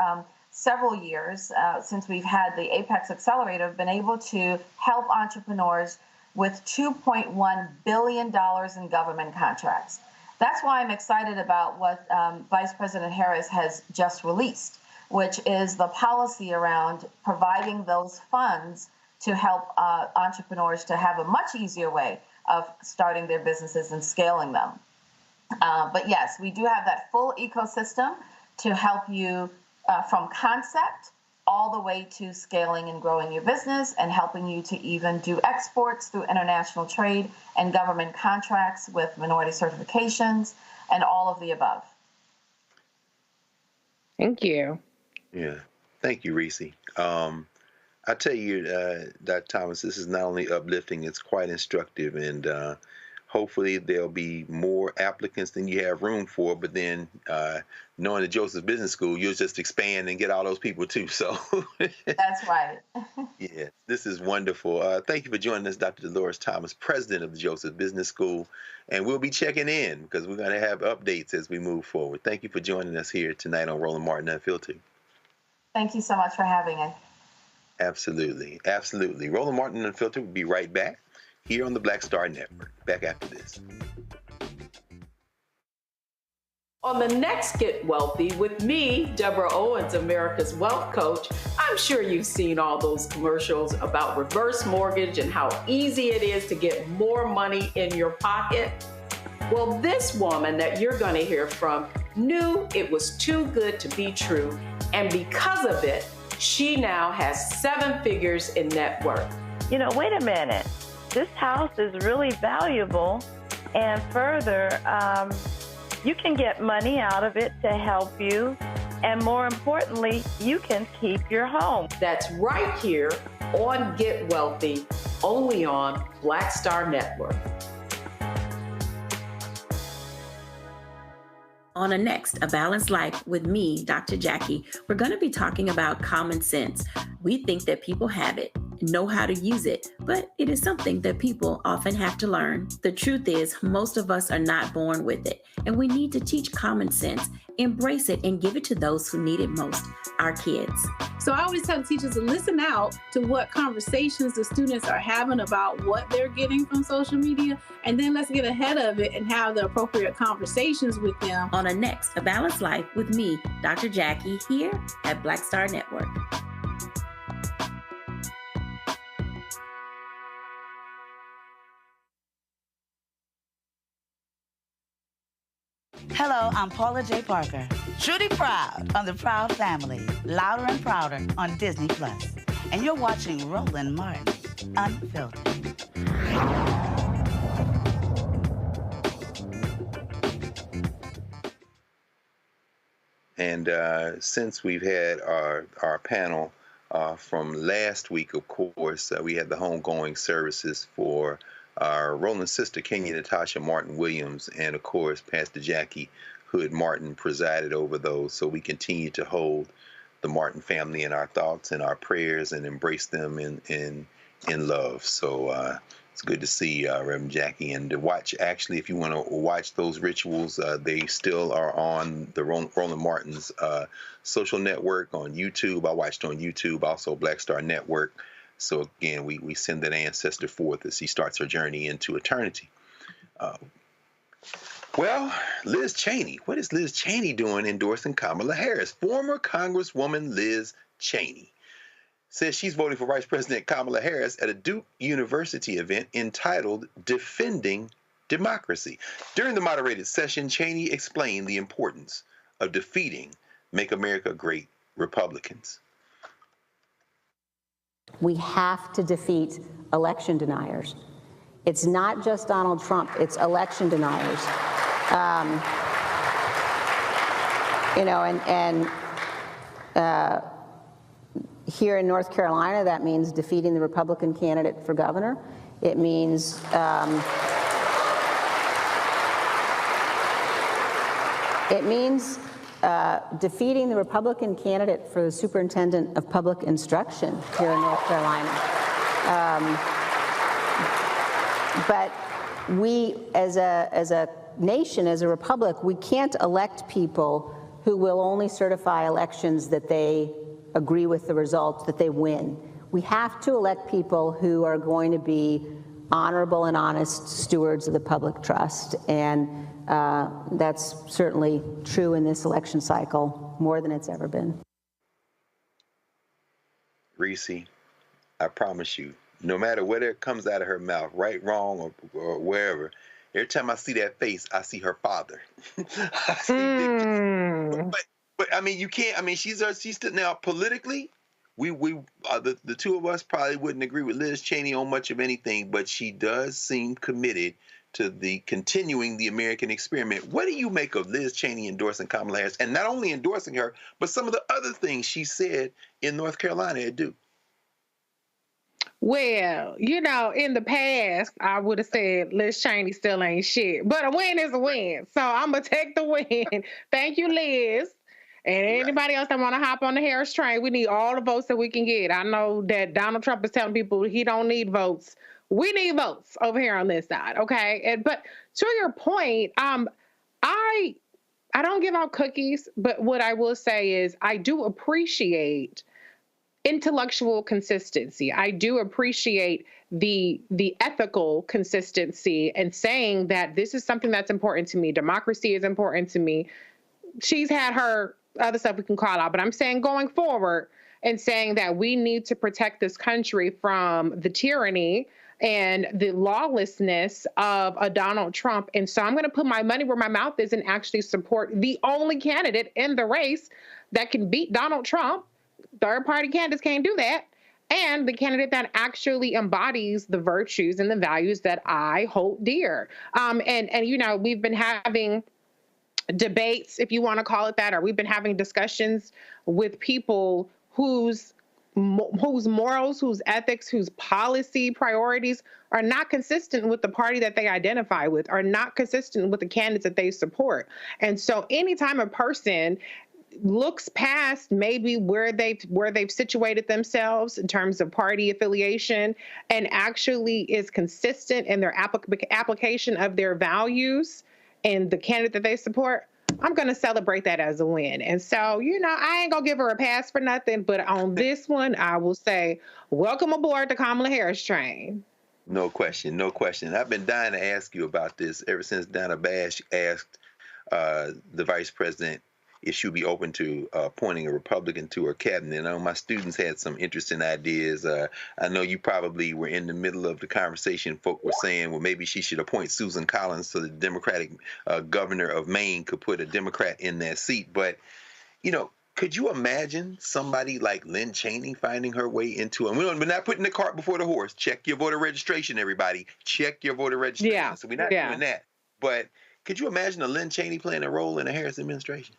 S12: several years, since we've had the Apex accelerator, been able to help entrepreneurs with $2.1 billion in government contracts. That's why I'm excited about what Vice President Harris has just released, which is the policy around providing those funds to help entrepreneurs to have a much easier way of starting their businesses and scaling them. But yes, we do have that full ecosystem to help you from concept all the way to scaling and growing your business, and helping you to even do exports through international trade and government contracts with minority certifications and all of the above.
S8: Thank you.
S9: Yeah. Thank you, Reese. I tell you, Dr. Thomas, this is not only uplifting, it's quite instructive, and hopefully there'll be more applicants than you have room for, but then knowing the Joseph Business School, you'll just expand and get all those people too. So
S12: that's right.
S9: Yeah, this is wonderful. Thank you for joining us, Dr. Dolores Thomas, president of the Joseph Business School, and we'll be checking in because we're going to have updates as we move forward. Thank you for joining us here tonight on Roland Martin Unfiltered.
S12: Thank you so much for having us.
S9: Absolutely. Absolutely. Roland Martin Unfiltered will be right back here on the Black Star Network. Back after this.
S13: On the next Get Wealthy with me, Deborah Owens, America's Wealth Coach, I'm sure you've seen all those commercials about reverse mortgage and how easy it is to get more money in your pocket. Well, this woman that you're going to hear from knew it was too good to be true, and because of it, she now has 7 figures in net worth.
S14: You know, wait a minute. This house is really valuable, and further, you can get money out of it to help you, and more importantly, you can keep your home.
S13: That's right here on Get Wealthy, only on Black Star Network.
S15: On a next, A Balanced Life with me, Dr. Jackie, we're going to be talking about common sense. We think that people have it, know how to use it, but it is something that people often have to learn. The truth is, most of us are not born with it, and we need to teach common sense, embrace it, and give it to those who need it most, our kids.
S16: So I always tell teachers to listen out to what conversations the students are having about what they're getting from social media, and then let's get ahead of it and have the appropriate conversations with them.
S15: On a next, A Balanced Life with me, Dr. Jackie, here at Black Star Network.
S17: Hello, I'm Paula J. Parker. Truly proud on the Proud Family, Louder and Prouder on Disney+. And you're watching Roland Martin, Unfiltered.
S9: And since we've had our panel from last week, of course, we had the homegoing services for our Roland's sister, Kenya Natasha Martin Williams, and of course, Pastor Jackie Hood Martin presided over those. So we continue to hold the Martin family in our thoughts and our prayers and embrace them in love. So it's good to see Reverend Jackie, and to watch. Actually, if you want to watch those rituals, they still are on the Roland Martin's social network on YouTube. I watched on YouTube, also Black Star Network. So again, we send that ancestor forth as he starts her journey into eternity. Well, Liz Cheney. What is Liz Cheney doing endorsing Kamala Harris? Former Congresswoman Liz Cheney says she's voting for Vice President Kamala Harris at a Duke University event entitled Defending Democracy. During the moderated session, Cheney explained the importance of defeating Make America Great Republicans.
S18: We have to defeat election deniers. It's not just Donald Trump, it's election deniers. Here in North Carolina, that means defeating the Republican candidate for governor. It means defeating the Republican candidate for the superintendent of public instruction here in North Carolina. But we, as a nation, as a republic, we can't elect people who will only certify elections that they agree with the results, that they win. We have to elect people who are going to be honorable and honest stewards of the public trust. And that's certainly true in this election cycle, more than it's ever been.
S9: Reese, I promise you, no matter whether it comes out of her mouth, right, wrong, or wherever, every time I see that face, I see her father. I see but I mean, you can't. I mean, she's now politically. The two of us probably wouldn't agree with Liz Cheney on much of anything, but she does seem committed to continuing the American experiment. What do you make of Liz Cheney endorsing Kamala Harris, and not only endorsing her, but some of the other things she said in North Carolina at Duke?
S8: Well, in the past, I would have said Liz Cheney still ain't shit, but a win is a win. So I'm going to take the win. Thank you, Liz. And anybody else that want to hop on the Harris train, we need all the votes that we can get. I know that Donald Trump is telling people he don't need votes. We need votes over here on this side, okay? But to your point, I don't give out cookies, but what I will say is I do appreciate intellectual consistency. I do appreciate the ethical consistency and saying that this is something that's important to me. Democracy is important to me. She's had her other stuff we can call out, but I'm saying going forward and saying that we need to protect this country from the tyranny and the lawlessness of a Donald Trump. And so I'm going to put my money where my mouth is and actually support the only candidate in the race that can beat Donald Trump. Third-party candidates can't do that. And the candidate that actually embodies the virtues and the values that I hold dear. And we've been having debates, if you want to call it that, or we've been having discussions with people whose whose morals, whose ethics, whose policy priorities are not consistent with the party that they identify with, are not consistent with the candidates that they support. And so anytime a person looks past maybe where they've situated themselves in terms of party affiliation and actually is consistent in their application of their values and the candidate that they support, I'm going to celebrate that as a win. And so, I ain't going to give her a pass for nothing, but on this one, I will say, welcome aboard the Kamala Harris train.
S9: No question, no question. I've been dying to ask you about this ever since Donna Bash asked the vice president if she'll be open to appointing a Republican to her cabinet. I know my students had some interesting ideas. I know you probably were in the middle of the conversation. Folk were saying, well, maybe she should appoint Susan Collins so the Democratic governor of Maine could put a Democrat in that seat. But, could you imagine somebody like Liz Cheney finding her way into it? We're not putting the cart before the horse. Check your voter registration, everybody. Check your voter registration.
S8: Yeah.
S9: So we're not doing that. But could you imagine a Liz Cheney playing a role in the Harris administration?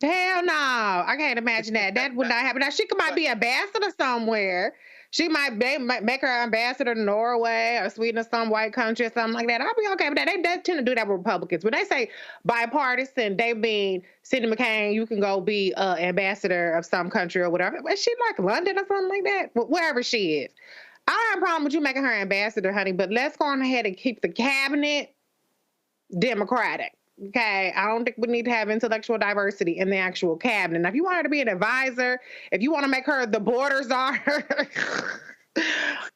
S8: Hell no. I can't imagine that. That would not happen. Now, she might be ambassador somewhere. She might make her ambassador to Norway or Sweden or some white country or something like that. I'll be okay with that. They tend to do that with Republicans. When they say bipartisan, they mean Sidney McCain, you can go be ambassador of some country or whatever. Is she like London or something like that? Wherever she is. I don't have a problem with you making her ambassador, honey, but let's go on ahead and keep the cabinet Democratic. Okay, I don't think we need to have intellectual diversity in the actual cabinet. Now, if you want her to be an advisor, if you want to make her the border czar,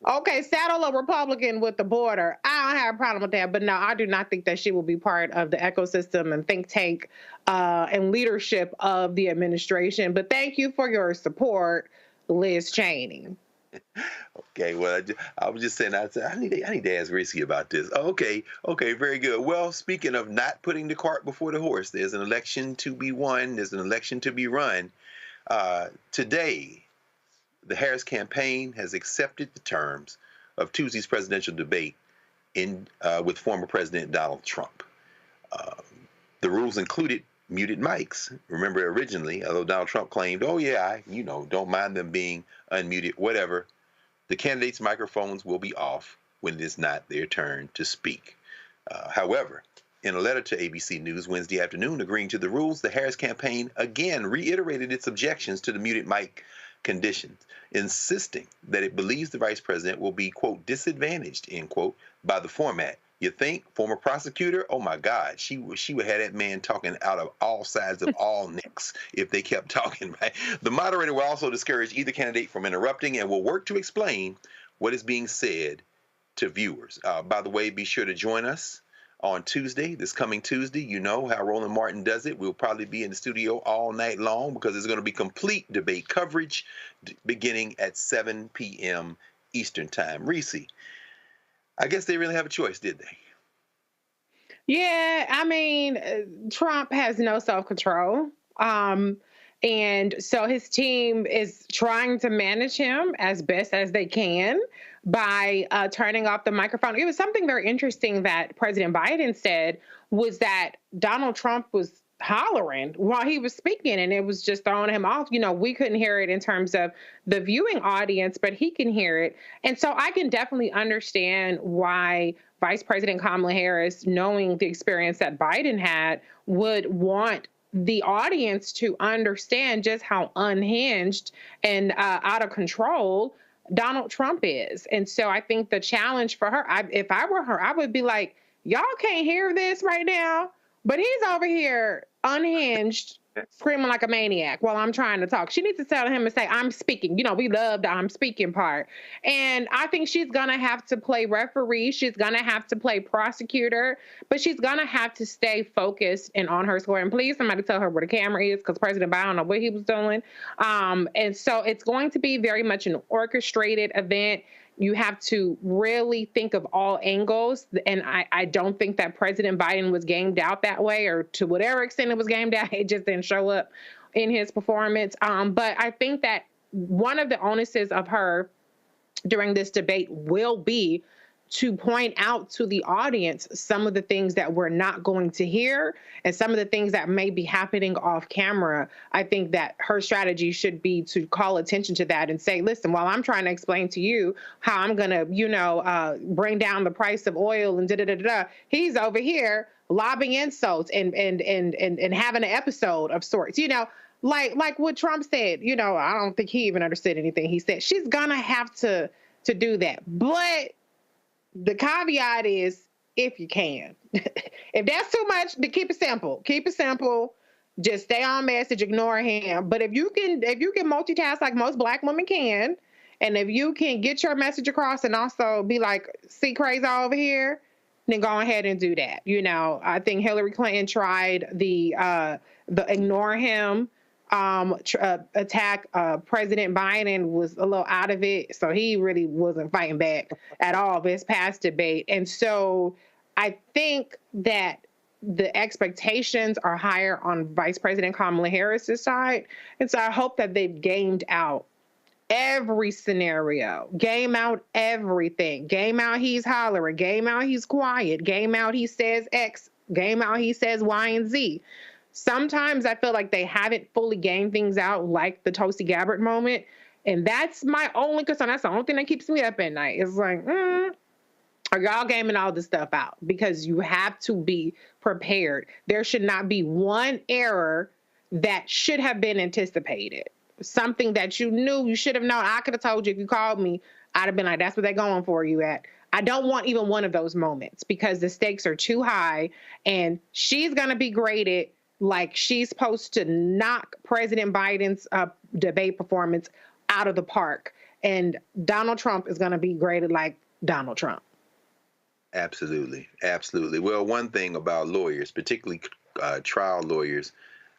S8: okay, saddle a Republican with the border. I don't have a problem with that. But no, I do not think that she will be part of the ecosystem and think tank and leadership of the administration. But thank you for your support, Liz Cheney.
S9: Okay, well, I was just saying, I need to ask Risky about this. Oh, okay, very good. Well, speaking of not putting the cart before the horse, there's an election to be won. There's an election to be run. Today, the Harris campaign has accepted the terms of Tuesday's presidential debate with former President Donald Trump. The rules included muted mics. Remember, originally, although Donald Trump claimed, oh yeah, don't mind them being unmuted, whatever, the candidates' microphones will be off when it is not their turn to speak. However, in a letter to ABC News Wednesday afternoon agreeing to the rules, the Harris campaign again reiterated its objections to the muted mic conditions, insisting that it believes the vice president will be, quote, disadvantaged, end quote, by the format. You think, former prosecutor? Oh my God, she would have that man talking out of all sides of all necks if they kept talking, right? The moderator will also discourage either candidate from interrupting and will work to explain what is being said to viewers. By the way, be sure to join us on Tuesday, this coming Tuesday. You know how Roland Martin does it. We'll probably be in the studio all night long because there's going to be complete debate coverage beginning at 7 p.m. Eastern Time. Reese, I guess they really have a choice, did they?
S8: Yeah, I mean, Trump has no self-control. And so his team is trying to manage him as best as they can by turning off the microphone. It was something very interesting that President Biden said was that Donald Trump was hollering while he was speaking, and it was just throwing him off. We couldn't hear it in terms of the viewing audience, but he can hear it. And so I can definitely understand why Vice President Kamala Harris, knowing the experience that Biden had, would want the audience to understand just how unhinged and out of control Donald Trump is. And so I think the challenge for her, if I were her, I would be like, y'all can't hear this right now, but he's over here unhinged, screaming like a maniac while I'm trying to talk. She needs to tell him and say, I'm speaking. We love the I'm speaking part. And I think she's going to have to play referee. She's going to have to play prosecutor, but she's going to have to stay focused and on her score. And please, somebody tell her where the camera is, because President Biden, I don't know what he was doing. And so it's going to be very much an orchestrated event. You have to really think of all angles. And I don't think that President Biden was gamed out that way, or to whatever extent it was gamed out, it just didn't show up in his performance. But I think that one of the onuses of her during this debate will be to point out to the audience some of the things that we're not going to hear and some of the things that may be happening off camera. I think that her strategy should be to call attention to that and say, listen, while I'm trying to explain to you how I'm going to, bring down the price of oil and da-da-da-da, he's over here lobbing insults and having an episode of sorts, like what Trump said. I don't think he even understood anything he said. She's going to have to do that. But the caveat is, if you can. If that's too much, then keep it simple. Keep it simple. Just stay on message, ignore him. But if you can multitask like most Black women can, and if you can get your message across and also be like, see crazy over here, then go ahead and do that. I think Hillary Clinton tried the ignore him attack. President Biden was a little out of it, so he really wasn't fighting back at all this past debate. And so I think that the expectations are higher on Vice President Kamala Harris's side. And so I hope that they've gamed out every scenario, game out everything, game out he's hollering, game out he's quiet, game out he says X, game out he says Y and Z. Sometimes I feel like they haven't fully gamed things out, like the Tulsi Gabbard moment. And that's my only concern. That's the only thing that keeps me up at night. It's like, are y'all gaming all this stuff out? Because you have to be prepared. There should not be one error that should have been anticipated. Something that you knew you should have known. I could have told you if you called me. I'd have been like, that's what they're going for you at. I don't want even one of those moments because the stakes are too high, and she's going to be graded like she's supposed to knock President Biden's debate performance out of the park. And Donald Trump is going to be graded like Donald Trump.
S9: Absolutely. Absolutely. Well, one thing about lawyers, particularly trial lawyers,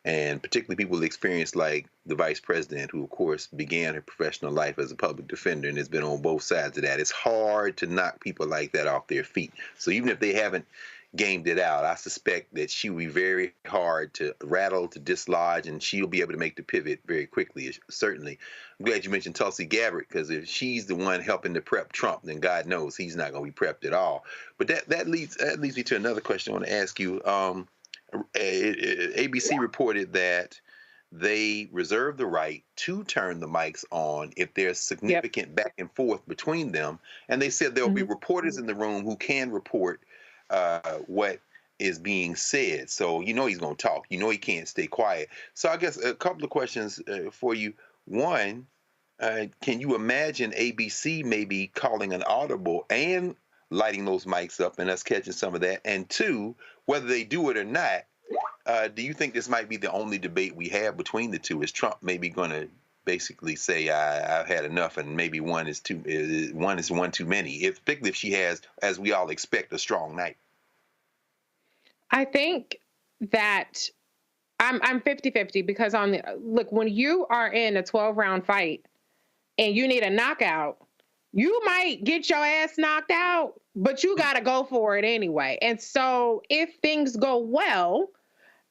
S9: and particularly people with experience like the vice president, who, of course, began her professional life as a public defender and has been on both sides of that, it's hard to knock people like that off their feet. So even if they haven't gamed it out, I suspect that she will be very hard to rattle, to dislodge, and she'll be able to make the pivot very quickly, certainly. I'm glad you mentioned Tulsi Gabbard, because if she's the one helping to prep Trump, then God knows he's not going to be prepped at all. But that leads me to another question I want to ask you. ABC reported that they reserve the right to turn the mics on if there's significant back and forth between them, and they said there'll be reporters in the room who can report what is being said. So he's going to talk. He can't stay quiet. So I guess a couple of questions for you. One, can you imagine ABC maybe calling an audible and lighting those mics up and us catching some of that? And two, whether they do it or not, do you think this might be the only debate we have between the two? Is Trump maybe going to basically say, I've had enough, and maybe one is one too many, particularly if she has, as we all expect, a strong night?
S8: I think that I'm 50-50 because when you are in a 12-round fight and you need a knockout, you might get your ass knocked out, but you got to go for it anyway. And so if things go well,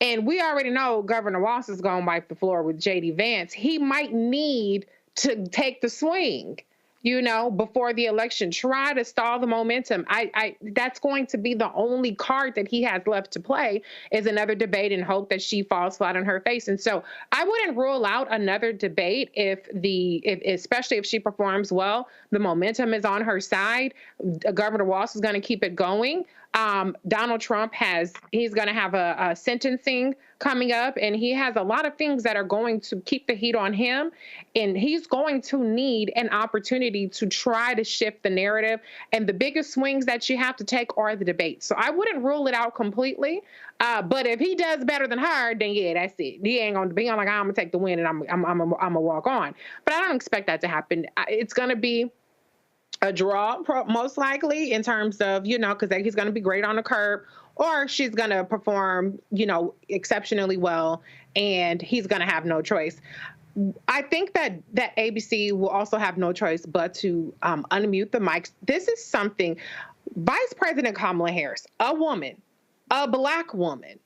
S8: and we already know Governor Walz is going to wipe the floor with J.D. Vance, he might need to take the swing, before the election, try to stall the momentum. That's going to be the only card that he has left to play, is another debate, and hope that she falls flat on her face. And so I wouldn't rule out another debate especially if she performs well, the momentum is on her side. Governor Walz is going to keep it going. Donald Trump he's going to have a sentencing coming up, and he has a lot of things that are going to keep the heat on him, and he's going to need an opportunity to try to shift the narrative, and the biggest swings that you have to take are the debates. So I wouldn't rule it out completely, but if he does better than her, then yeah, that's it. He ain't going to be like, I'm going to take the win and I'm going to walk on. But I don't expect that to happen. It's going to be a draw, most likely, in terms of, because he's going to be great on the curb, or she's going to perform, exceptionally well, and he's going to have no choice. I think that ABC will also have no choice but to unmute the mics. This is something Vice President Kamala Harris, a woman, a Black woman,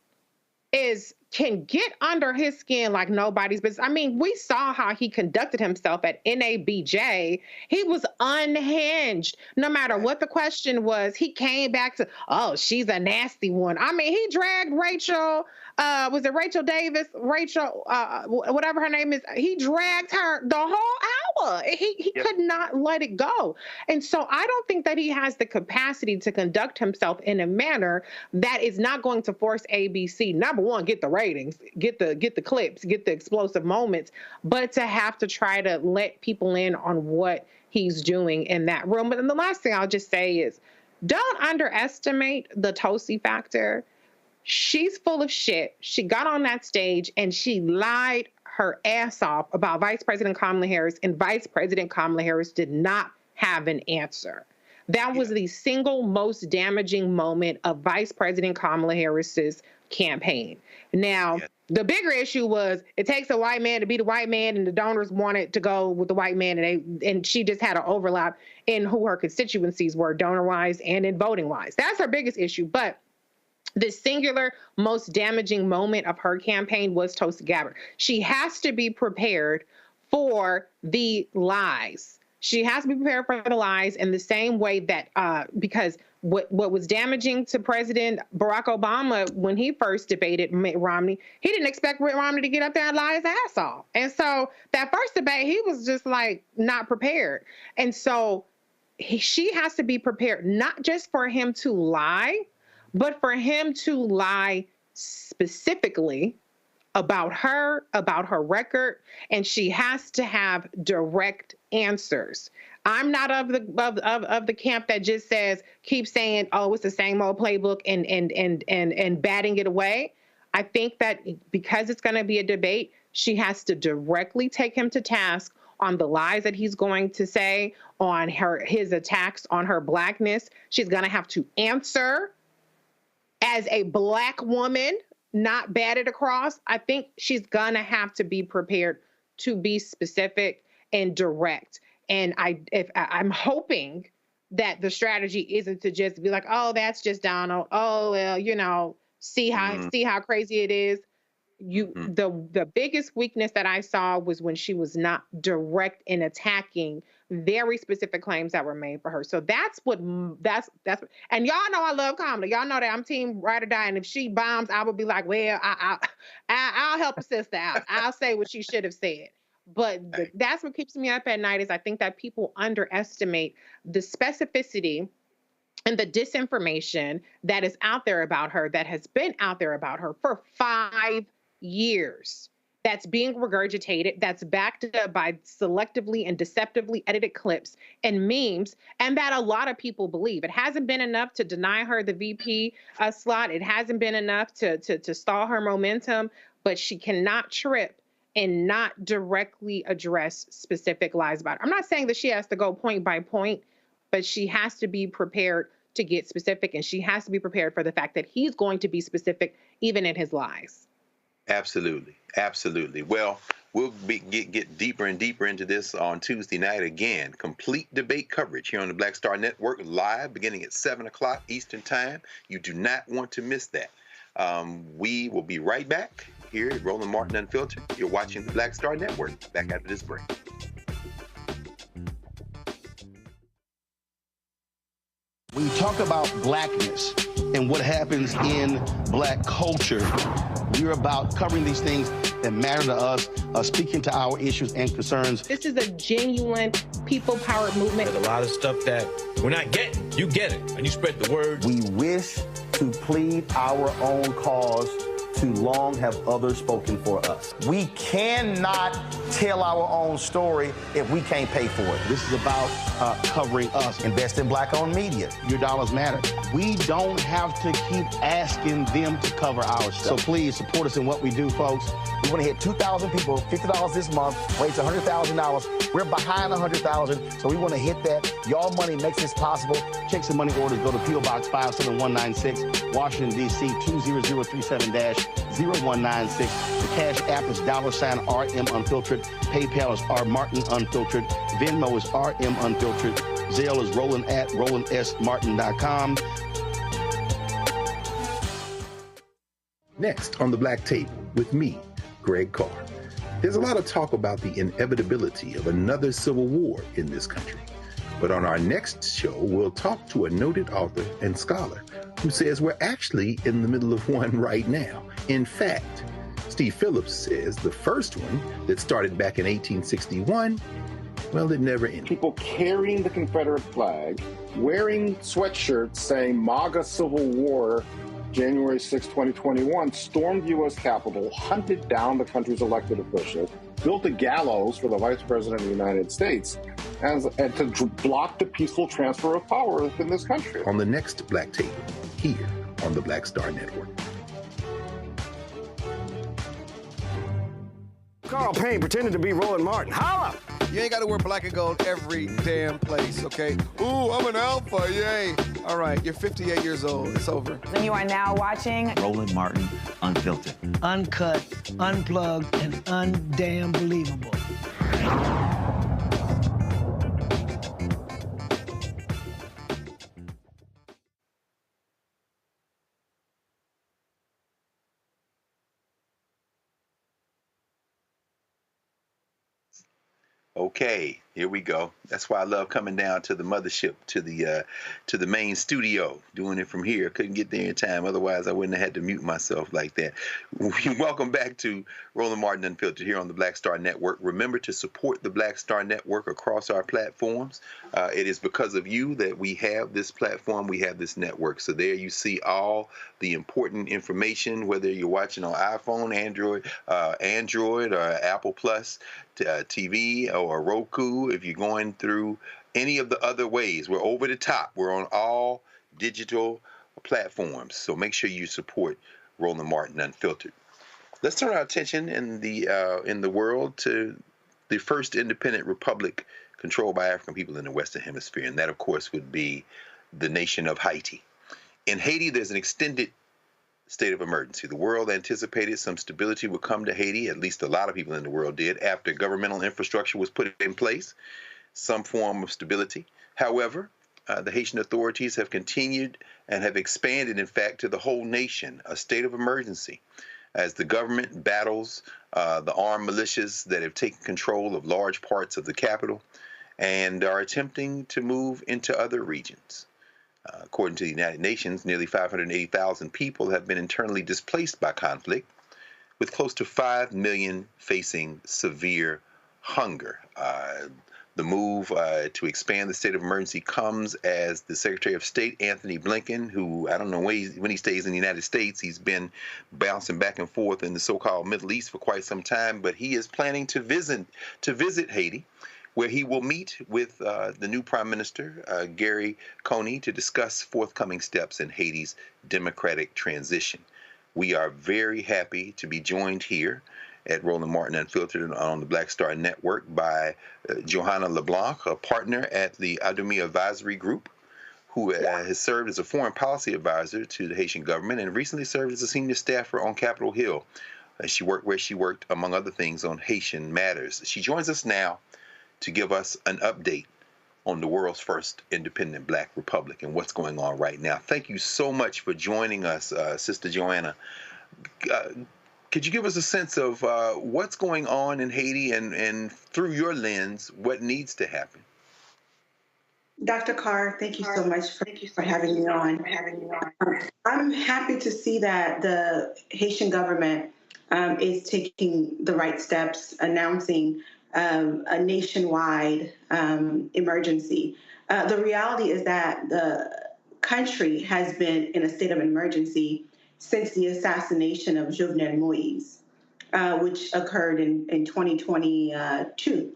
S8: is can get under his skin like nobody's business. I mean, we saw how he conducted himself at NABJ. He was unhinged. No matter what the question was, he came back to, oh, she's a nasty one. I mean, he dragged Rachel, was it Rachel Davis? Rachel, whatever her name is. He dragged her the whole hour. He could not let it go. And so I don't think that he has the capacity to conduct himself in a manner that is not going to force ABC, number one, get the ratings, get the clips, get the explosive moments, but to have to try to let people in on what he's doing in that room. But then the last thing I'll just say is, don't underestimate the Tosi factor. She's full of shit. She got on that stage and she lied her ass off about Vice President Kamala Harris, and Vice President Kamala Harris did not have an answer. That was the single most damaging moment of Vice President Kamala Harris's campaign. Now, the bigger issue was it takes a white man to be the white man, and the donors wanted to go with the white man, and she just had an overlap in who her constituencies were, donor-wise and in voting-wise. That's her biggest issue. But the singular most damaging moment of her campaign was Tulsi Gabbard. She has to be prepared for the lies. She has to be prepared for the lies in the same way that, because what was damaging to President Barack Obama when he first debated Mitt Romney, he didn't expect Mitt Romney to get up there and lie his ass off. And so that first debate, he was just like not prepared. And so she has to be prepared, not just for him to lie, but for him to lie specifically about her record, and she has to have direct answers. I'm not of the camp that just says, keep saying, oh, it's the same old playbook and batting it away. I think that because it's going to be a debate, she has to directly take him to task on the lies that he's going to say, on his attacks on her blackness. She's going to have to answer as a Black woman, not batted across. I think she's going to have to be prepared to be specific and direct. And I'm hoping that the strategy isn't to just be like, oh, that's just Donald. Oh, well, see how crazy it is. The biggest weakness that I saw was when she was not direct in attacking very specific claims that were made for her. So that's and y'all know I love Kamala. Y'all know that I'm team ride or die. And if she bombs, I would be like, well, I'll help a sister out. I'll say what she should have said. But that's what keeps me up at night, is I think that people underestimate the specificity and the disinformation that is out there about her, that has been out there about her for 5 years. That's being regurgitated, that's backed up by selectively and deceptively edited clips and memes, and that a lot of people believe. It hasn't been enough to deny her the VP slot. It hasn't been enough to stall her momentum, but she cannot trip and not directly address specific lies about her. I'm not saying that she has to go point by point, but she has to be prepared to get specific, and she has to be prepared for the fact that he's going to be specific even in his lies.
S9: Absolutely. Absolutely. Well, we'll get deeper and deeper into this on Tuesday night again. Complete debate coverage here on the Black Star Network, live beginning at 7 o'clock Eastern Time. You do not want to miss that. We will be right back here at Roland Martin Unfiltered. You're watching the Black Star Network. Back after this break.
S1: When you talk about blackness and what happens in Black culture, we're about covering these things that matter to us, speaking to our issues and concerns.
S8: This is a genuine people-powered movement.
S2: There's a lot of stuff that we're not getting. You get it, and you spread the word.
S1: We wish to plead our own cause. Too long have others spoken for us. We cannot tell our own story if we can't pay for it. This is about covering us. Invest in Black-owned media. Your dollars matter. We don't have to keep asking them to cover our stuff. So please support us in what we do, folks. We want to hit 2,000 people, $50 this month, raise $100,000. We're behind 100,000, so we want to hit that. Y'all money makes this possible. Check some money orders. Go to P.O. Box 57196, Washington, D.C. 20037-0196. The Cash App is $RM Unfiltered. PayPal is R Martin Unfiltered. Venmo is RM Unfiltered. Zelle is Roland at RolandSMartin.com.
S9: Next on the Black Table with me, Greg Carr. There's a lot of talk about the inevitability of another civil war in this country. But on our next show, we'll talk to a noted author and scholar who says we're actually in the middle of one right now. In fact, Steve Phillips says the first one that started back in 1861, well, it never ended.
S10: People carrying the Confederate flag, wearing sweatshirts saying MAGA Civil War, January 6, 2021, stormed the U.S. Capitol, hunted down the country's elected officials, built a gallows for the Vice President of the United States, and to block the peaceful transfer of power within this country.
S9: On the next Black Table, here on the Black Star Network.
S19: Carl Payne pretending to be Roland Martin. Holla!
S20: You ain't got to wear black and gold every damn place, okay? Ooh, I'm an alpha, yay. All right, you're 58 years old. It's over.
S21: And you are now watching
S22: Roland Martin Unfiltered.
S23: Uncut, unplugged, and undamn believable.
S9: Okay, here we go. That's why I love coming down to the mothership, to the main studio, doing it from here. Couldn't get there in time, otherwise I wouldn't have had to mute myself like that. Welcome back to Roland Martin Unfiltered here on the Black Star Network. Remember to support the Black Star Network across our platforms. It is because of you that we have this platform, we have this network. So there you see all the important information, whether you're watching on iPhone, Android, or Apple Plus TV or Roku. If you're going through any of the other ways, we're over the top. We're on all digital platforms. So make sure you support Roland Martin Unfiltered. Let's turn our attention in the world to the first independent republic controlled by African people in the Western Hemisphere, and that, of course, would be the nation of Haiti. In Haiti, there's an extended state of emergency. The world anticipated some stability would come to Haiti, at least a lot of people in the world did, after governmental infrastructure was put in place, some form of stability. However, the Haitian authorities have continued and have expanded, in fact, to the whole nation, a state of emergency, as the government battles the armed militias that have taken control of large parts of the capital and are attempting to move into other regions. According to the United Nations, nearly 580,000 people have been internally displaced by conflict, with close to 5 million facing severe hunger. The move to expand the state of emergency comes as the Secretary of State, Anthony Blinken, who I don't know when he stays in the United States, he's been bouncing back and forth in the so-called Middle East for quite some time, but he is planning to visit Haiti, where he will meet with the new Prime Minister, Gary Coney, to discuss forthcoming steps in Haiti's democratic transition. We are very happy to be joined here at Roland Martin Unfiltered on the Black Star Network by Johanna LeBlanc, a partner at the Adumi Advisory Group, who has served as a foreign policy advisor to the Haitian government and recently served as a senior staffer on Capitol Hill. She worked, among other things, on Haitian matters. She joins us now to give us an update on the world's first independent Black republic and what's going on right now. Thank you so much for joining us, Sister Joanna. Could you give us a sense of what's going on in Haiti and through your lens, what needs to happen?
S24: Dr. Carr, thank you so much for having me on. I'm happy to see that the Haitian government is taking the right steps, announcing a nationwide emergency. The reality is that the country has been in a state of emergency since the assassination of Jovenel Moïse, which occurred in 2022.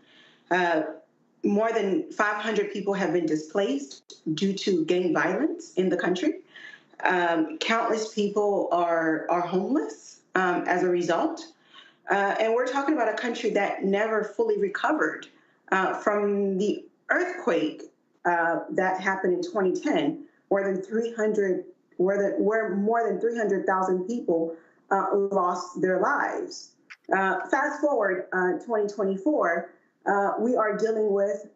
S24: More than 500 people have been displaced due to gang violence in the country. Countless people are homeless as a result. And we're talking about a country that never fully recovered from the earthquake that happened in 2010, where more than 300,000 people lost their lives. Fast forward 2024, we are dealing with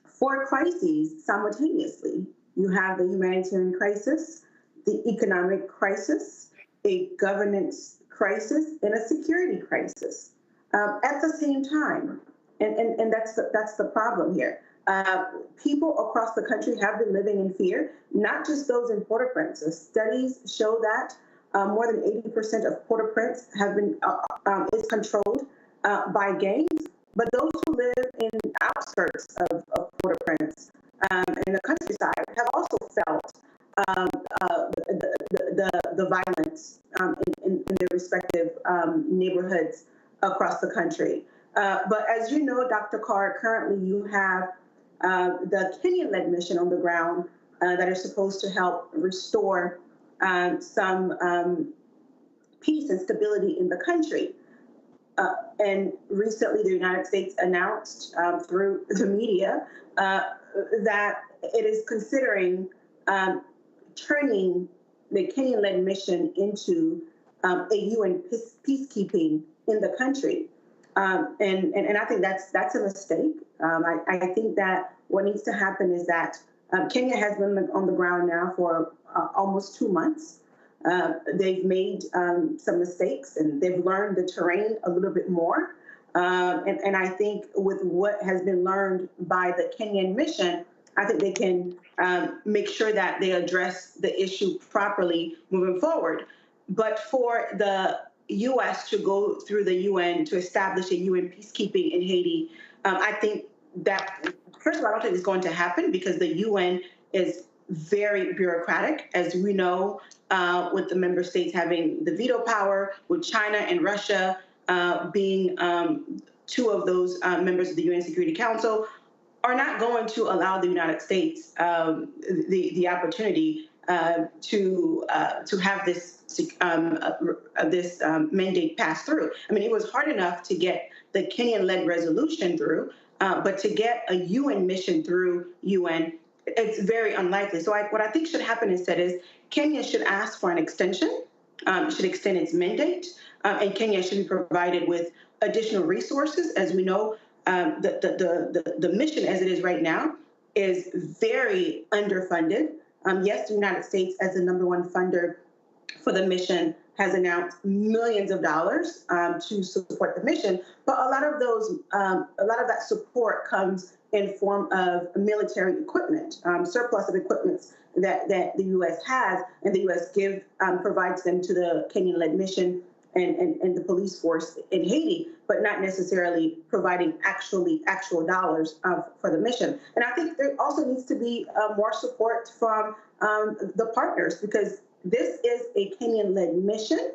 S24: 4 crises simultaneously. You have the humanitarian crisis, the economic crisis, a governance crisis and a security crisis at the same time. And that's the problem here. People across the country have been living in fear, not just those in Port-au-Prince. Studies show that more than 80% of Port-au-Prince have been is controlled by gangs. But those who live in outskirts of Port-au-Prince and the countryside have also felt the violence in their respective neighborhoods across the country. But as you know, Dr. Carr, currently you have the Kenyan-led mission on the ground that is supposed to help restore some peace and stability in the country. And recently the United States announced through the media that it is considering turning the Kenyan-led mission into a UN peacekeeping in the country. And I think that's a mistake. I think that what needs to happen is that Kenya has been on the ground now for almost 2 months. They've made some mistakes and they've learned the terrain a little bit more. And I think with what has been learned by the Kenyan mission, I think they can make sure that they address the issue properly moving forward. But for the U.S. to go through the UN to establish a UN peacekeeping in Haiti, I think that, first of all, I don't think it's going to happen because the UN is very bureaucratic, as we know, with the member states having the veto power, with China and Russia being two of those members of the UN Security Council, are not going to allow the United States the opportunity to have this mandate pass through. I mean, it was hard enough to get the Kenyan-led resolution through, but to get a UN mission through UN, it's very unlikely. So what I think should happen instead is Kenya should ask for an extension, should extend its mandate, and Kenya should be provided with additional resources. As we know, the mission as it is right now is very underfunded. Yes, the United States, as the #1 funder for the mission, has announced millions of dollars to support the mission, but a lot of that support comes in form of military equipment, surplus of equipment that the U.S. has, and the U.S. provides them to the Kenyan-led mission and the police force in Haiti, but not necessarily providing actual dollars for the mission. And I think there also needs to be more support from the partners, because this is a Kenyan-led mission,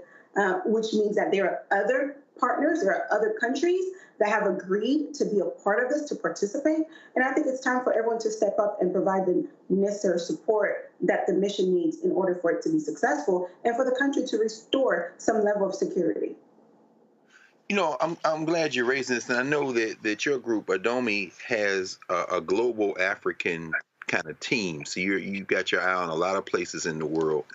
S24: which means that there are other partners, there are other countries that have agreed to be a part of this, to participate. And I think it's time for everyone to step up and provide the necessary support that the mission needs in order for it to be successful and for the country to restore some level of security.
S9: You know, I'm glad you're raising this, and I know that your group, Adomi, has a global African kind of team. So you've got your eye on a lot of places in the world.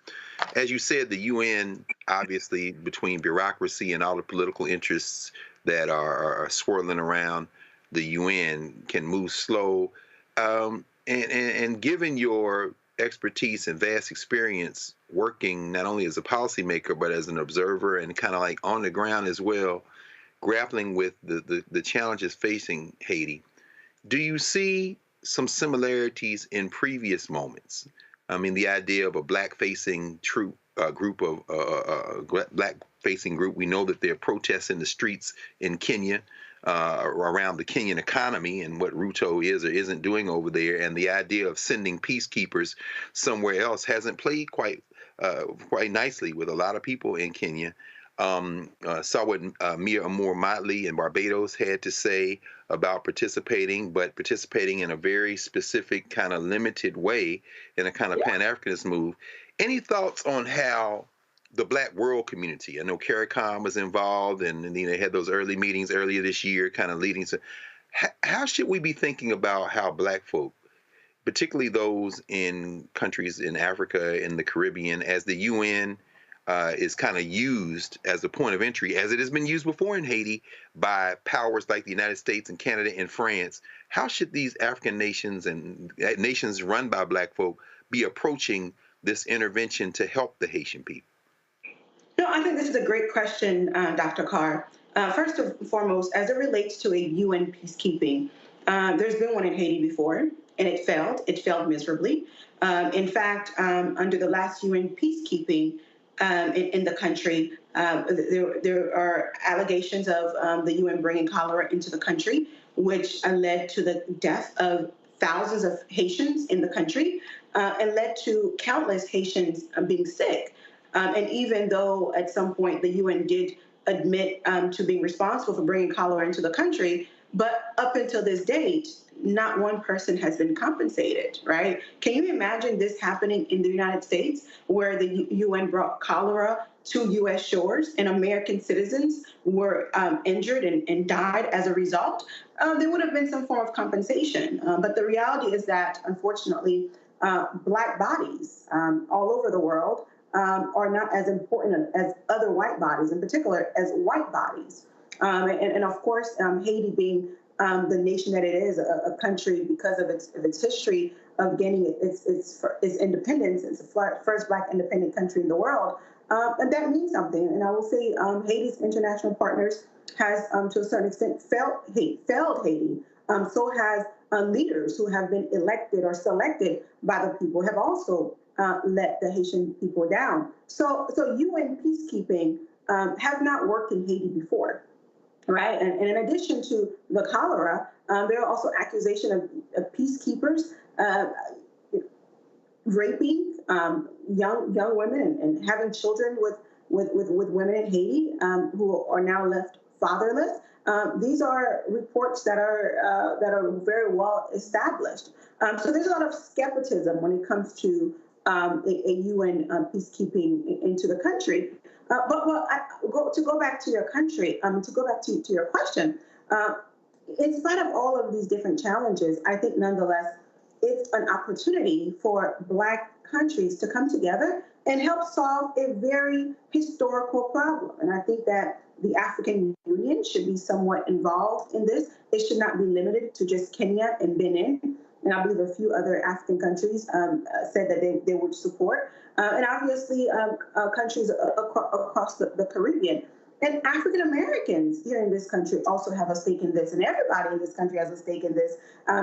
S9: As you said, the UN, obviously, between bureaucracy and all the political interests that are swirling around the UN, can move slow. And given your expertise and vast experience working not only as a policymaker, but as an observer and kind of like on the ground as well, grappling with the challenges facing Haiti, do you see some similarities in previous moments? I mean, the idea of a black-facing group of black-facing group. We know that there are protests in the streets in Kenya around the Kenyan economy and what Ruto is or isn't doing over there, and the idea of sending peacekeepers somewhere else hasn't played quite nicely with a lot of people in Kenya. Saw what Mia Amour Motley in Barbados had to say about participating, but participating in a very specific kind of limited way in a kind of Pan-Africanist move. Any thoughts on how the Black world community, I know CARICOM was involved and they had those early meetings earlier this year kind of leading to, how should we be thinking about how Black folk, particularly those in countries in Africa and the Caribbean, as the UN is kind of used as a point of entry, as it has been used before in Haiti by powers like the United States and Canada and France. How should these African nations and nations run by Black folk be approaching this intervention to help the Haitian people?
S24: I think this is a great question, Dr. Carr. First and foremost, as it relates to a UN peacekeeping, there's been one in Haiti before, and it failed. It failed miserably. In fact, under the last UN peacekeeping in the country, there are allegations of the UN bringing cholera into the country, which led to the death of thousands of Haitians in the country and led to countless Haitians being sick. And even though at some point the UN did admit to being responsible for bringing cholera into the country, but up until this date, not one person has been compensated, right? Can you imagine this happening in the United States, where the UN brought cholera to U.S. shores and American citizens were injured and died as a result? There would have been some form of compensation. But the reality is that, unfortunately, Black bodies all over the world are not as important as other white bodies, in particular as white bodies. And of course, Haiti being the nation that it is, a country because of its history of gaining its independence. It's the first Black independent country in the world. And that means something. And I will say Haiti's international partners has, to a certain extent, failed Haiti. So has leaders who have been elected or selected by the people have also let the Haitian people down. So UN peacekeeping has not worked in Haiti before. Right, and in addition to the cholera, there are also accusations of peacekeepers raping young women and having children with women in Haiti who are now left fatherless. These are reports that are very well established. So there's a lot of skepticism when it comes to a UN peacekeeping into the country. To go back to your country, to go back to your question, in spite of all of these different challenges, I think nonetheless, it's an opportunity for Black countries to come together and help solve a very historical problem. And I think that the African Union should be somewhat involved in this. It should not be limited to just Kenya and Benin. And I believe a few other African countries said that they would support. And obviously countries across the Caribbean. And African Americans here in this country also have a stake in this, and everybody in this country has a stake in this,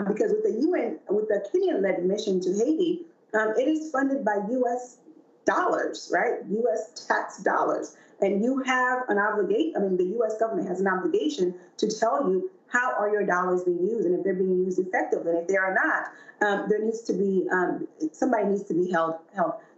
S24: because with the Kenyan-led mission to Haiti, it is funded by U.S. dollars, right? U.S. tax dollars. And you have an obligation, the U.S. government has an obligation to tell you how are your dollars being used, and if they're being used effectively. And if they are not, there needs to be, somebody needs to be held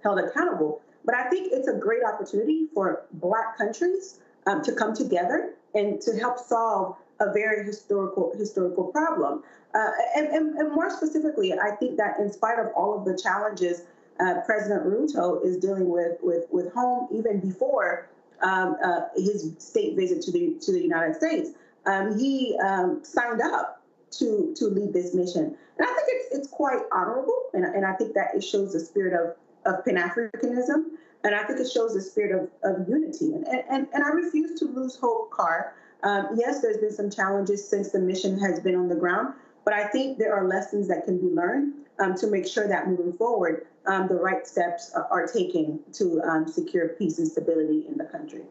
S24: accountable. But I think it's a great opportunity for Black countries to come together and to help solve a very historical problem. And more specifically, I think that in spite of all of the challenges President Ruto is dealing with home, even before his state visit to the United States, he signed up to lead this mission. And I think it's quite honorable, and I think that it shows the spirit of Pan-Africanism, and I think it shows the spirit of unity. And I refuse to lose hope, Carr. Yes, there's been some challenges since the mission has been on the ground, but I think there are lessons that can be learned to make sure that moving forward, the right steps are taken to secure peace and stability in the country.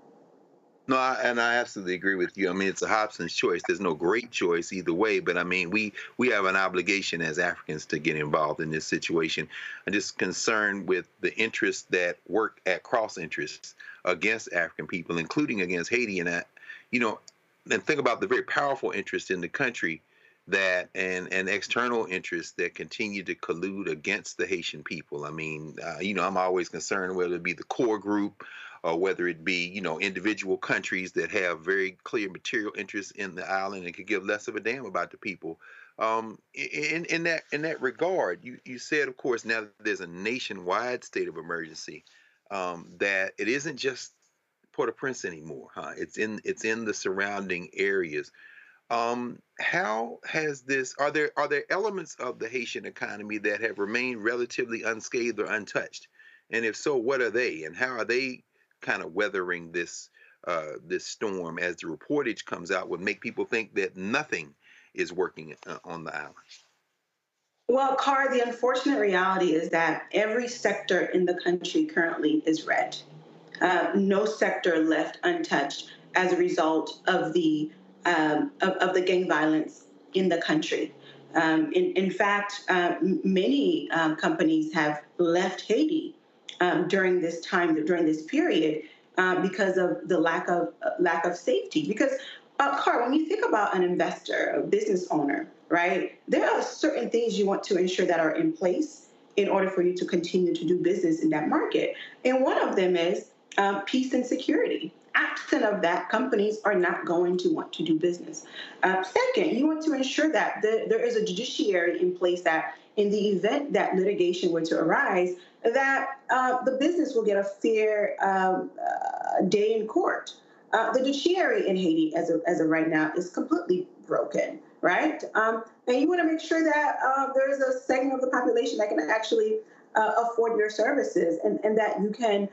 S9: No, and I absolutely agree with you. It's a Hobson's choice. There's no great choice either way, but we have an obligation as Africans to get involved in this situation. I'm just concerned with the interests that work at cross interests against African people, including against Haiti. And and think about the very powerful interest in the country that and external interests that continue to collude against the Haitian people. I'm always concerned whether it be the core group or whether it be, individual countries that have very clear material interests in the island and could give less of a damn about the people. In that regard, you said, of course, now that there's a nationwide state of emergency, that it isn't just Port-au-Prince anymore, huh? It's in the surrounding areas. How has this? Are there elements of the Haitian economy that have remained relatively unscathed or untouched? And if so, what are they? And how are they kind of weathering this storm as the reportage comes out would make people think that nothing is working on the island?
S24: Well, Carr, the unfortunate reality is that every sector in the country currently is red. no sector left untouched as a result of the gang violence in the country. In fact, many companies have left Haiti during this time, during this period, because of the lack of safety. Because, Carl, when you think about an investor, a business owner, right, there are certain things you want to ensure that are in place in order for you to continue to do business in that market. And one of them is peace and security. Absent of that, companies are not going to want to do business. Second, you want to ensure that there is a judiciary in place that in the event that litigation were to arise, that the business will get a fair day in court. The judiciary in Haiti, as of right now, is completely broken, right? And you want to make sure that there is a segment of the population that can actually afford your services and that you can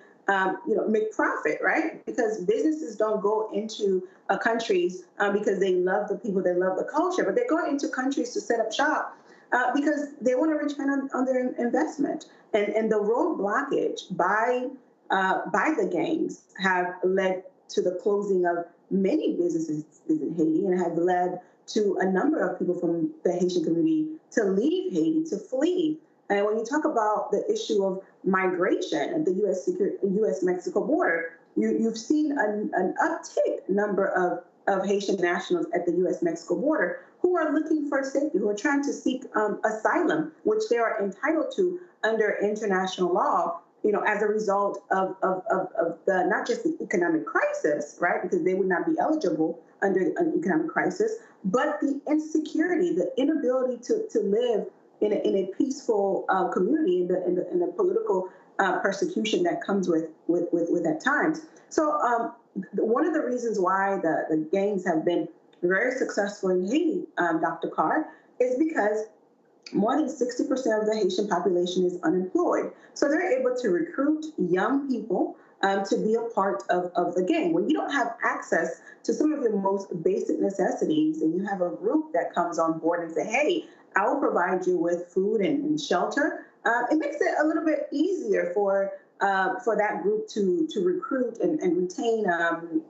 S24: make profit, right? Because businesses don't go into countries because they love the people, they love the culture, but they go into countries to set up shop because they want a return on their investment. And the road blockage by the gangs have led to the closing of many businesses in Haiti and have led to a number of people from the Haitian community to leave Haiti, to flee. And when you talk about the issue of migration at the U.S.-Mexico border, you've seen an uptick number of Haitian nationals at the U.S.-Mexico border who are looking for safety, who are trying to seek asylum, which they are entitled to under international law, as a result of the not just the economic crisis, right, because they would not be eligible under an economic crisis, but the insecurity, the inability to live in a peaceful community, in the political persecution that comes with at times. So one of the reasons why the gangs have been very successful in Haiti, Dr. Carr, is because more than 60% of the Haitian population is unemployed. So they're able to recruit young people to be a part of the gang. When you don't have access to some of your most basic necessities and you have a group that comes on board and say, hey, I will provide you with food and shelter, it makes it a little bit easier for that group to recruit and retain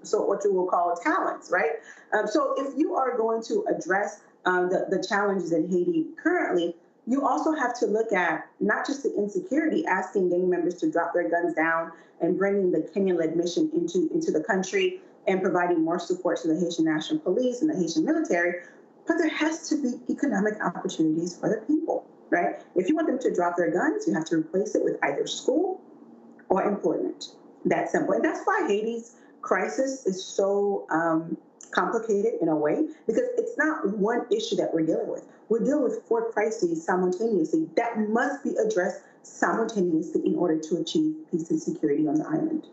S24: so what you will call talents, right? So if you are going to address the challenges in Haiti currently, you also have to look at not just the insecurity, asking gang members to drop their guns down and bringing the Kenyan-led mission into the country and providing more support to the Haitian National Police and the Haitian military, but there has to be economic opportunities for the people, right? If you want them to drop their guns, you have to replace it with either school or employment. That's simple. And that's why Haiti's crisis is so complicated in a way, because it's not one issue that we're dealing with. We're dealing with 4 crises simultaneously that must be addressed simultaneously in order to achieve peace and security on the island.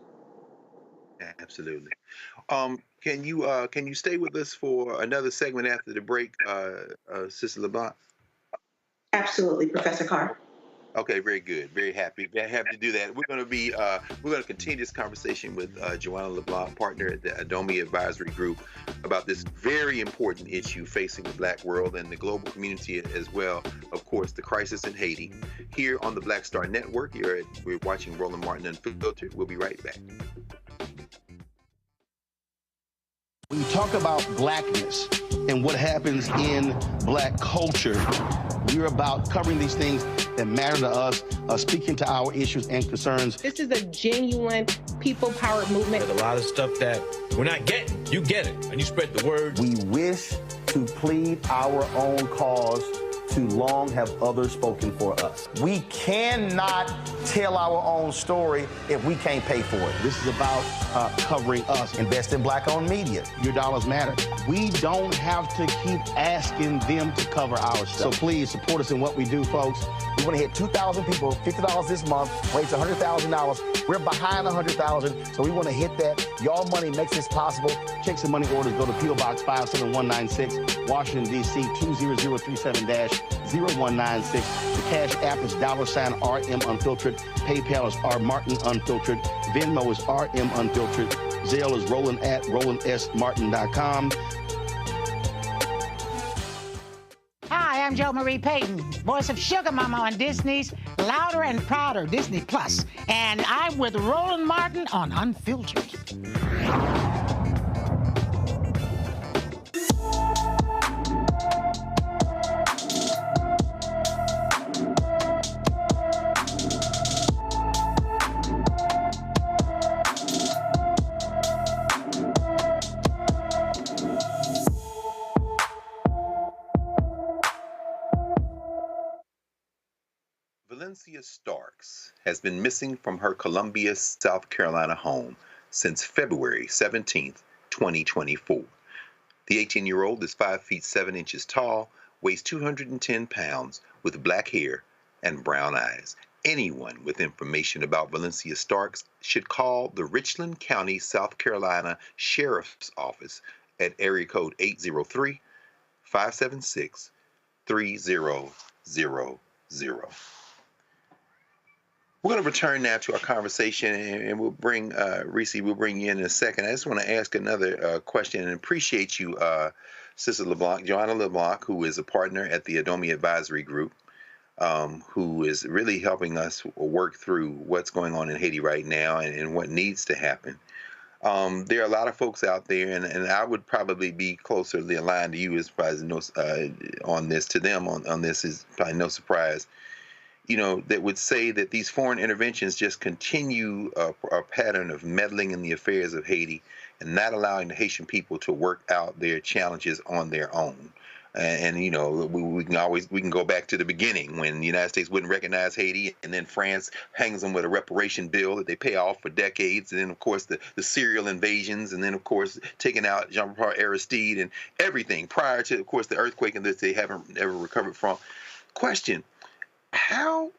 S9: Absolutely. Can you stay with us for another segment after the break, Sister LeBlanc?
S24: Absolutely, Professor Carr.
S9: Okay, very good. Very happy to do that. We're going to continue this conversation with Joanna LeBlanc, partner at the Adomi Advisory Group, about this very important issue facing the Black world and the global community as well. Of course, the crisis in Haiti. Here on the Black Star Network, we're watching Roland Martin Unfiltered. We'll be right back.
S1: When you talk about blackness and what happens in Black culture, we're about covering these things that matter to us, speaking to our issues and concerns.
S8: This is a genuine people-powered movement.
S2: There's a lot of stuff that we're not getting. You get it, and you spread the word.
S1: We wish to plead our own cause. Too long have others spoken for us. We cannot tell our own story if we can't pay for it. This is about covering us. Invest in Black-owned media. Your dollars matter. We don't have to keep asking them to cover our stuff. So please support us in what we do, folks. We want to hit 2,000 people, $50 this month, raise $100,000. We're behind 100,000, so we want to hit that. Y'all money makes this possible. Checks and money orders go to P.O. Box 57196, Washington, D.C. 20037-0196. The Cash App is $RM Unfiltered. PayPal is R Martin Unfiltered. Venmo is RM Unfiltered. Zelle is Roland at RolandSMartin.com.
S3: Hi, I'm Jo Marie Payton, voice of Sugar Mama on Disney's Louder and Prouder, Disney Plus. And I'm with Roland Martin on Unfiltered.
S9: Valencia Starks has been missing from her Columbia, South Carolina home since February 17, 2024. The 18-year-old is 5 feet 7 inches tall, weighs 210 pounds, with black hair and brown eyes. Anyone with information about Valencia Starks should call the Richland County, South Carolina Sheriff's Office at area code 803-576-3000. We're going to return now to our conversation, and we'll bring Reese. We'll bring you in a second. I just want to ask another question, and appreciate you, Sister LeBlanc, Joanna LeBlanc, who is a partner at the Adomi Advisory Group, who is really helping us work through what's going on in Haiti right now and what needs to happen. There are a lot of folks out there, and I would probably be closely aligned to you as far as on this. To them, on this is probably no surprise. That would say that these foreign interventions just continue a pattern of meddling in the affairs of Haiti and not allowing the Haitian people to work out their challenges on their own. And we can go back to the beginning when the United States wouldn't recognize Haiti, and then France hangs them with a reparation bill that they pay off for decades, and then of course the serial invasions, and then of course taking out Jean-Paul Aristide and everything prior to, of course, the earthquake and that they haven't ever recovered from. Question: How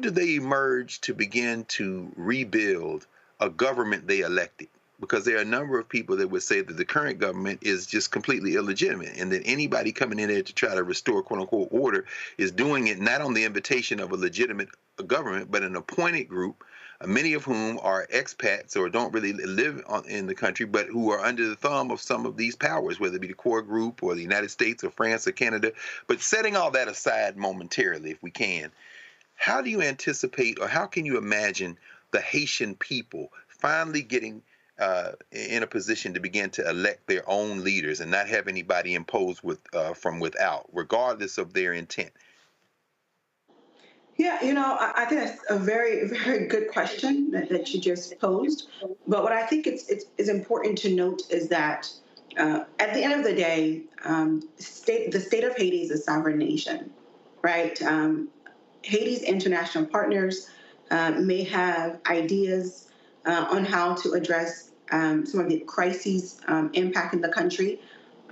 S9: do they emerge to begin to rebuild a government they elected? Because there are a number of people that would say that the current government is just completely illegitimate, and that anybody coming in there to try to restore quote-unquote order is doing it not on the invitation of a legitimate government, but an appointed group, many of whom are expats or don't really live in the country, but who are under the thumb of some of these powers, whether it be the core group or the United States or France or Canada. But setting all that aside momentarily, if we can, how do you anticipate, or how can you imagine the Haitian people finally getting in a position to begin to elect their own leaders and not have anybody imposed from without, regardless of their intent?
S24: Yeah, I think that's a very, very good question that you just posed. But what I think is important to note is that at the end of the day, the state of Haiti is a sovereign nation, right? Haiti's international partners may have ideas on how to address some of the crises impacting the country.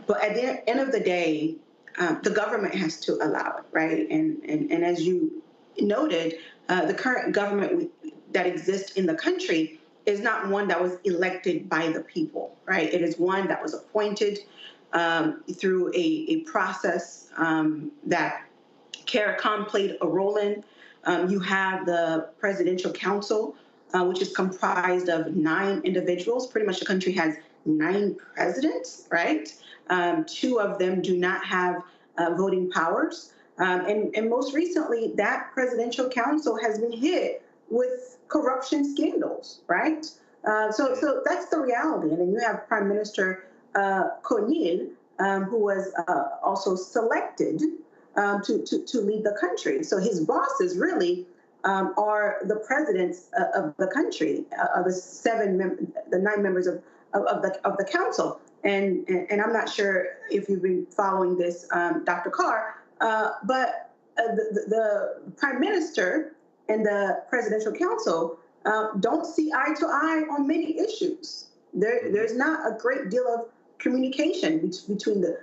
S24: But at the end of the day, the government has to allow it, right? And as you noted, the current government that exists in the country is not one that was elected by the people, right? It is one that was appointed through a process that CARICOM played a role in. You have the Presidential Council, which is comprised of 9 individuals. Pretty much the country has 9 presidents, right? 2 of them do not have voting powers. And most recently, that Presidential Council has been hit with corruption scandals, right? So that's the reality. And then you have Prime Minister Conil, who was also selected to lead the country. So his bosses really are the presidents of the country, the 9 members of the council. And I'm not sure if you've been following this, Dr. Carr, but the prime minister and the presidential council don't see eye to eye on many issues. There's not a great deal of communication between the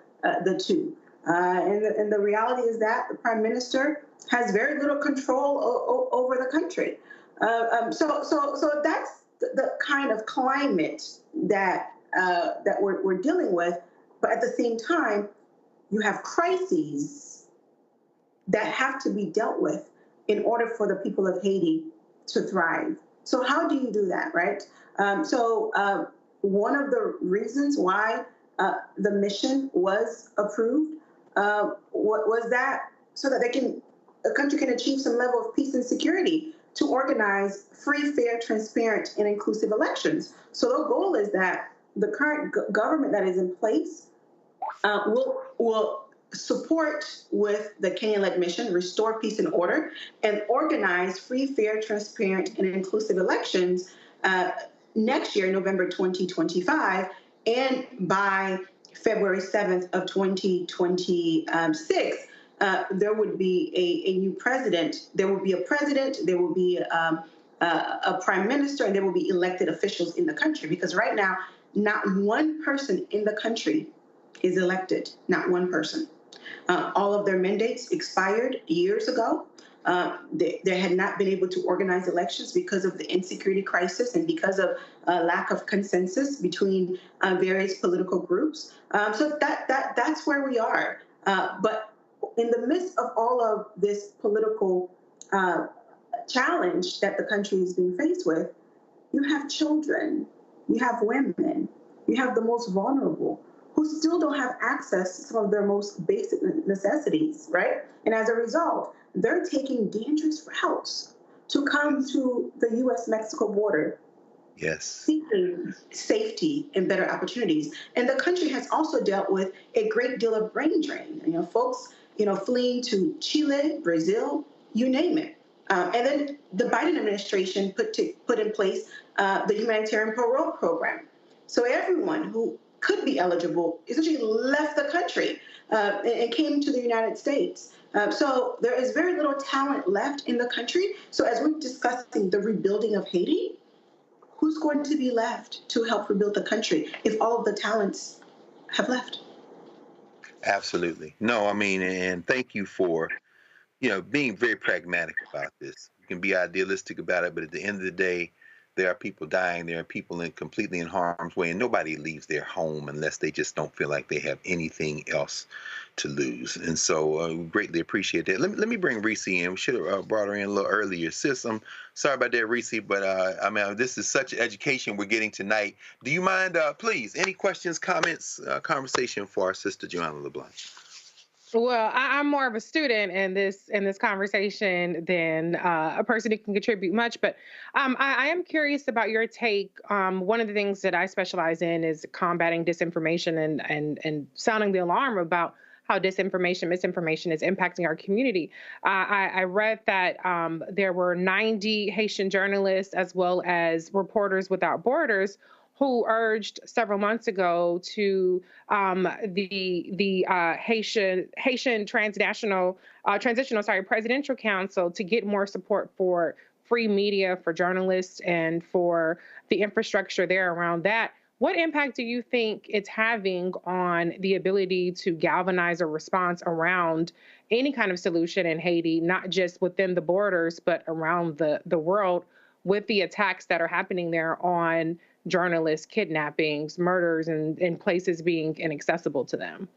S24: two. And the reality is that the prime minister has very little control over the country. So that's the kind of climate that we're dealing with. But at the same time, you have crises that have to be dealt with in order for the people of Haiti to thrive. So how do you do that, right? One of the reasons why the mission was approved was that so that they can a country can achieve some level of peace and security to organize free, fair, transparent, and inclusive elections. So the goal is that the current government that is in place will support with the Kenyan-led mission, restore peace and order, and organize free, fair, transparent, and inclusive elections next year, November 2025, and by February 7th of 2026, there would be a new president. There will be a president, there will be a prime minister, and there will be elected officials in the country. Because right now, not one person in the country is elected, not one person. All of their mandates expired years ago. They had not been able to organize elections because of the insecurity crisis and because of lack of consensus between various political groups. So that's where we are. But in the midst of all of this political challenge that the country is being faced with, you have children, you have women, you have the most vulnerable who still don't have access to some of their most basic necessities, right? And as a result, they're taking dangerous routes to come to the U.S.-Mexico border, seeking safety and better opportunities. And the country has also dealt with a great deal of brain drain. Folks, fleeing to Chile, Brazil, you name it. And then the Biden administration put in place the humanitarian parole program. So everyone who could be eligible essentially left the country and came to the United States. So there is very little talent left in the country. So as we're discussing the rebuilding of Haiti, who's going to be left to help rebuild the country if all of the talents have left?
S9: Absolutely. No, and thank you for, being very pragmatic about this. You can be idealistic about it, but at the end of the day, there are people dying. There are people completely in harm's way, and nobody leaves their home unless they just don't feel like they have anything else to lose. And so we greatly appreciate that. Let me bring Reese in. We should have brought her in a little earlier. Sis, I'm sorry about that, Reese, but this is such education we're getting tonight. Do you mind, please, any questions, comments, conversation for our sister Joanna LeBlanc?
S8: Well, I'm more of a student in this conversation than a person who can contribute much. But I am curious about your take. One of the things that I specialize in is combating disinformation and sounding the alarm about how misinformation is impacting our community. I read that there were 90 Haitian journalists as well as Reporters Without Borders who urged several months ago to the Haitian transitional presidential council to get more support for free media, for journalists, and for the infrastructure there around that. What impact do you think it's having on the ability to galvanize a response around any kind of solution in Haiti, not just within the borders, but around the world, with the attacks that are happening there on journalists, kidnappings, murders, and places being inaccessible to them?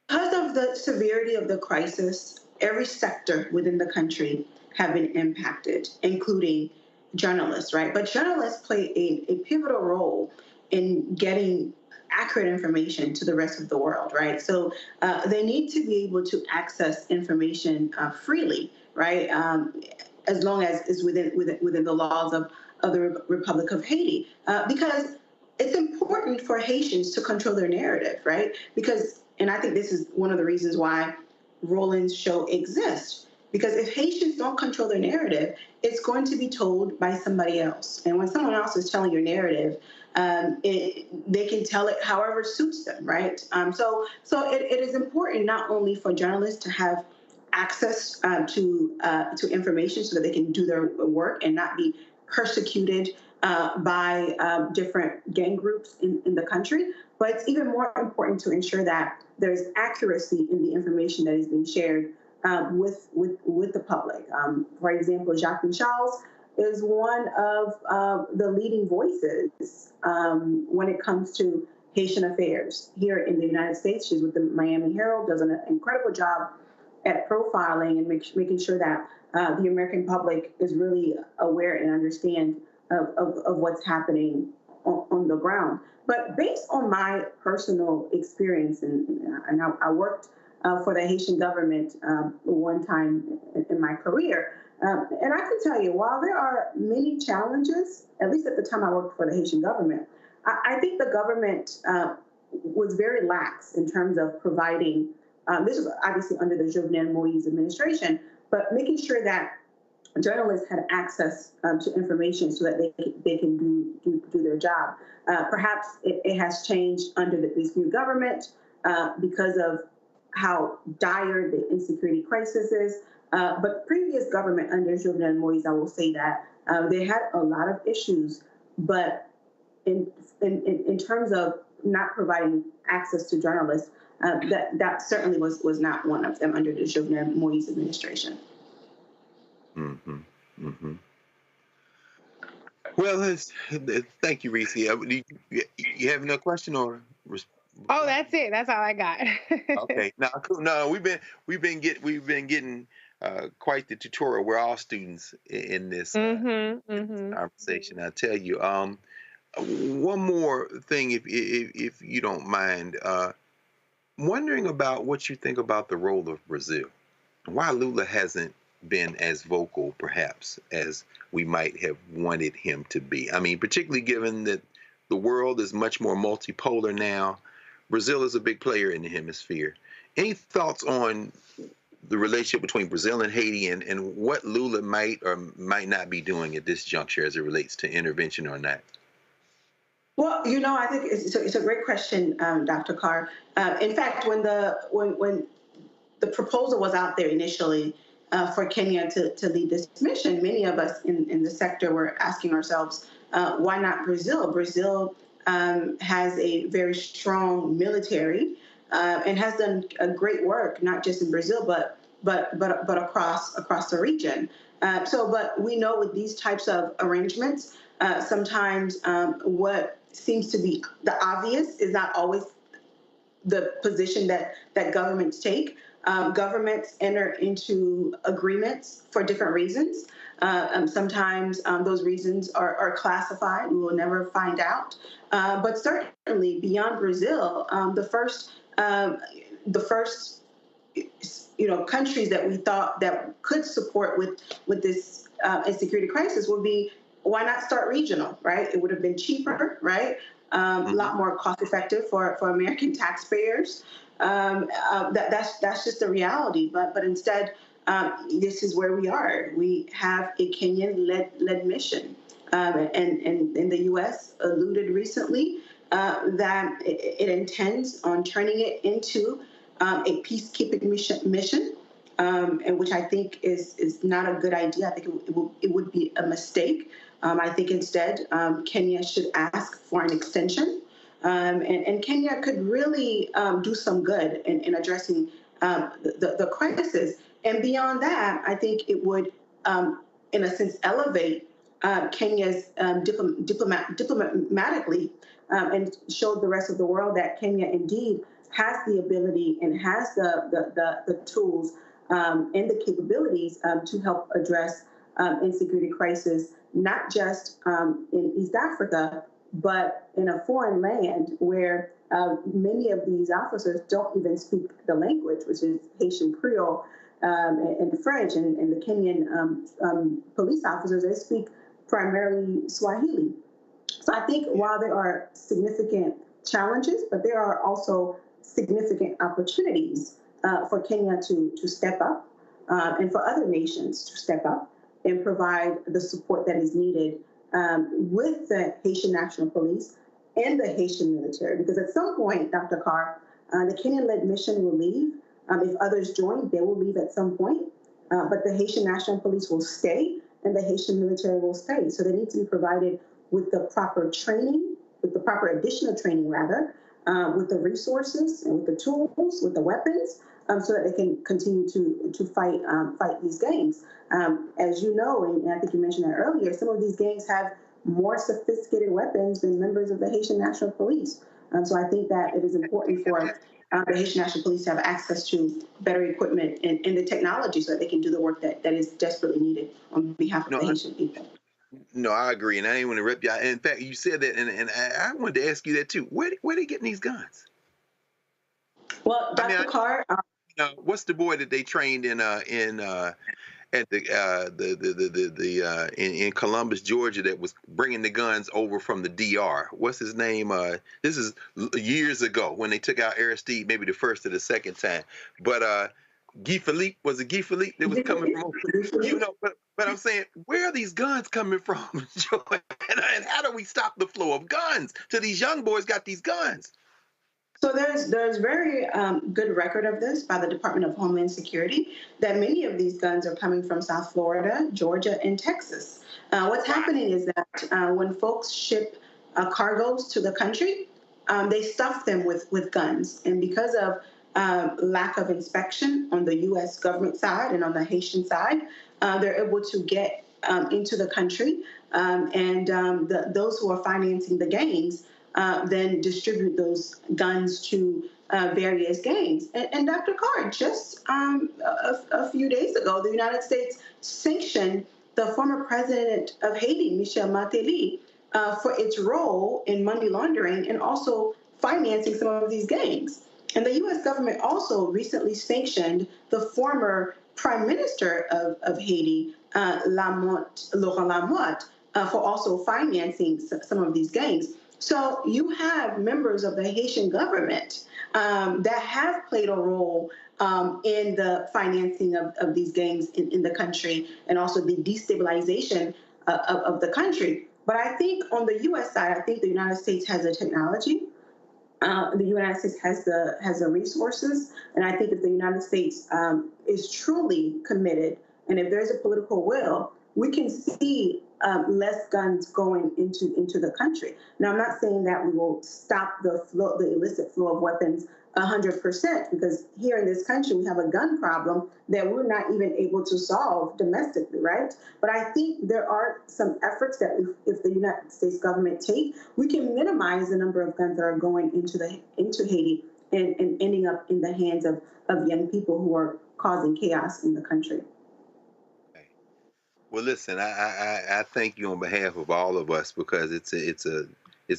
S24: Because of the severity of the crisis, every sector within the country have been impacted, including journalists, right? But journalists play a pivotal role in getting accurate information to the rest of the world, right? So they need to be able to access information freely, right? As long as it's within the laws of the Republic of Haiti, because it's important for Haitians to control their narrative, right? And I think this is one of the reasons why Roland's show exists. Because if Haitians don't control their narrative, it's going to be told by somebody else. And when someone else is telling your narrative, they can tell it however suits them, right? So it is important not only for journalists to have access to information so that they can do their work and not be persecuted by different gang groups in the country, but it's even more important to ensure that there's accuracy in the information that is being shared with the public. For example, Jacqueline Charles is one of the leading voices when it comes to Haitian affairs here in the United States. She's with the Miami Herald, does an incredible job at profiling and making sure that the American public is really aware and understand of what's happening on the ground. But based on my personal experience, and I worked for the Haitian government one time in my career. And I can tell you, while there are many challenges, at least at the time I worked for the Haitian government, I think the government was very lax in terms of providing, this was obviously under the Jovenel Moïse administration, but making sure that journalists had access to information so that they can do their job. Perhaps it has changed under this new government because of how dire the insecurity crisis is. But previous government under Jovenel Moïse, I will say that they had a lot of issues, but in terms of not providing access to journalists, that certainly was not one of them under the Jovenel Moïse administration.
S9: Mm-hmm. Mm-hmm. Well, thank you, Reese. You have no question or?
S8: Oh, that's it. That's all I got.
S9: Okay. No, we've been getting quite the tutorial. We're all students in this conversation. I tell you. One more thing, if you don't mind, wondering about what you think about the role of Brazil. Why Lula hasn't been as vocal, perhaps, as we might have wanted him to be. I mean, particularly given that the world is much more multipolar now. Brazil is a big player in the hemisphere. Any thoughts on the relationship between Brazil and Haiti and what Lula might or might not be doing at this juncture as it relates to intervention or not?
S24: Well, I think it's a great question, Dr. Carr. In fact, when the proposal was out there initially for Kenya to lead this mission, many of us in the sector were asking ourselves, why not Brazil? Brazil has a very strong military and has done a great work, not just in Brazil, but across the region. But we know with these types of arrangements, sometimes what seems to be the obvious is not always the position that governments take. Governments enter into agreements for different reasons. Sometimes those reasons are classified. We will never find out. But certainly beyond Brazil, the first countries that we thought that could support with this insecurity crisis would be, why not start regional, right? It would have been cheaper, right? A lot more cost effective for American taxpayers. That's just the reality. But instead, this is where we are. We have a Kenyan-led mission. And the U.S. alluded recently that it intends on turning it into a peacekeeping mission, and which I think is not a good idea. I think it would be a mistake. I think instead Kenya should ask for an extension, and Kenya could really do some good in addressing the crisis. And beyond that, I think it would, in a sense, elevate Kenya's diplomatically and show the rest of the world that Kenya indeed has the ability and has the tools and the capabilities to help address insecurity crisis, not just in East Africa, but in a foreign land where many of these officers don't even speak the language, which is Haitian Creole and French, and the Kenyan police officers, they speak primarily Swahili. So I think while there are significant challenges, but there are also significant opportunities for Kenya to step up and for other nations to step up and provide the support that is needed with the Haitian National Police and the Haitian military. Because at some point, Dr. Carr, the Kenyan-led mission will leave. If others join, they will leave at some point. But the Haitian National Police will stay and the Haitian military will stay. So they need to be provided with the proper training, with the proper additional training, rather, with the resources and with the tools, with the weapons, so that they can continue to fight these gangs. As you know, and I think you mentioned that earlier, some of these gangs have more sophisticated weapons than members of the Haitian National Police. So I think that it is important for the Haitian National Police to have access to better equipment and the technology so that they can do the work that is desperately needed on behalf of the Haitian people.
S9: No, I agree, and I didn't want to rip you out. In fact, you said that, and I wanted to ask you that too. Where are they getting these guns?
S24: Well, Dr. Carr,
S9: what's the boy that they trained in Columbus, Georgia, that was bringing the guns over from the DR? What's his name? This is years ago when they took out Aristide, maybe the first or the second time. But Guy Philippe, was it Guy Philippe that was coming from? But I'm saying, where are these guns coming from, Joy? And how do we stop the flow of guns to these young boys got these guns?
S24: So there's very good record of this by the Department of Homeland Security that many of these guns are coming from South Florida, Georgia, and Texas. What's happening is that when folks ship cargoes to the country, they stuff them with guns. And because of lack of inspection on the U.S. government side and on the Haitian side, they're able to get into the country. Those who are financing the gangs then distribute those guns to various gangs. And Dr. Carr, just a few days ago, the United States sanctioned the former president of Haiti, Michel Martelly, for its role in money laundering and also financing some of these gangs. And the U.S. government also recently sanctioned the former prime minister of Haiti, Laurent Lamotte, for also financing some of these gangs. So you have members of the Haitian government that have played a role in the financing of these gangs in the country and also the destabilization of the country. But I think on the U.S. side, I think the United States has the technology. The United States has the resources. And I think if the United States is truly committed, and if there's a political will, we can see less guns going into the country. Now, I'm not saying that we will stop the illicit flow of weapons 100%, because here in this country, we have a gun problem that we're not even able to solve domestically, right? But I think there are some efforts that if the United States government take, we can minimize the number of guns that are going into Haiti and ending up in the hands of young people who are causing chaos in the country.
S9: Well, listen, I thank you on behalf of all of us, because it's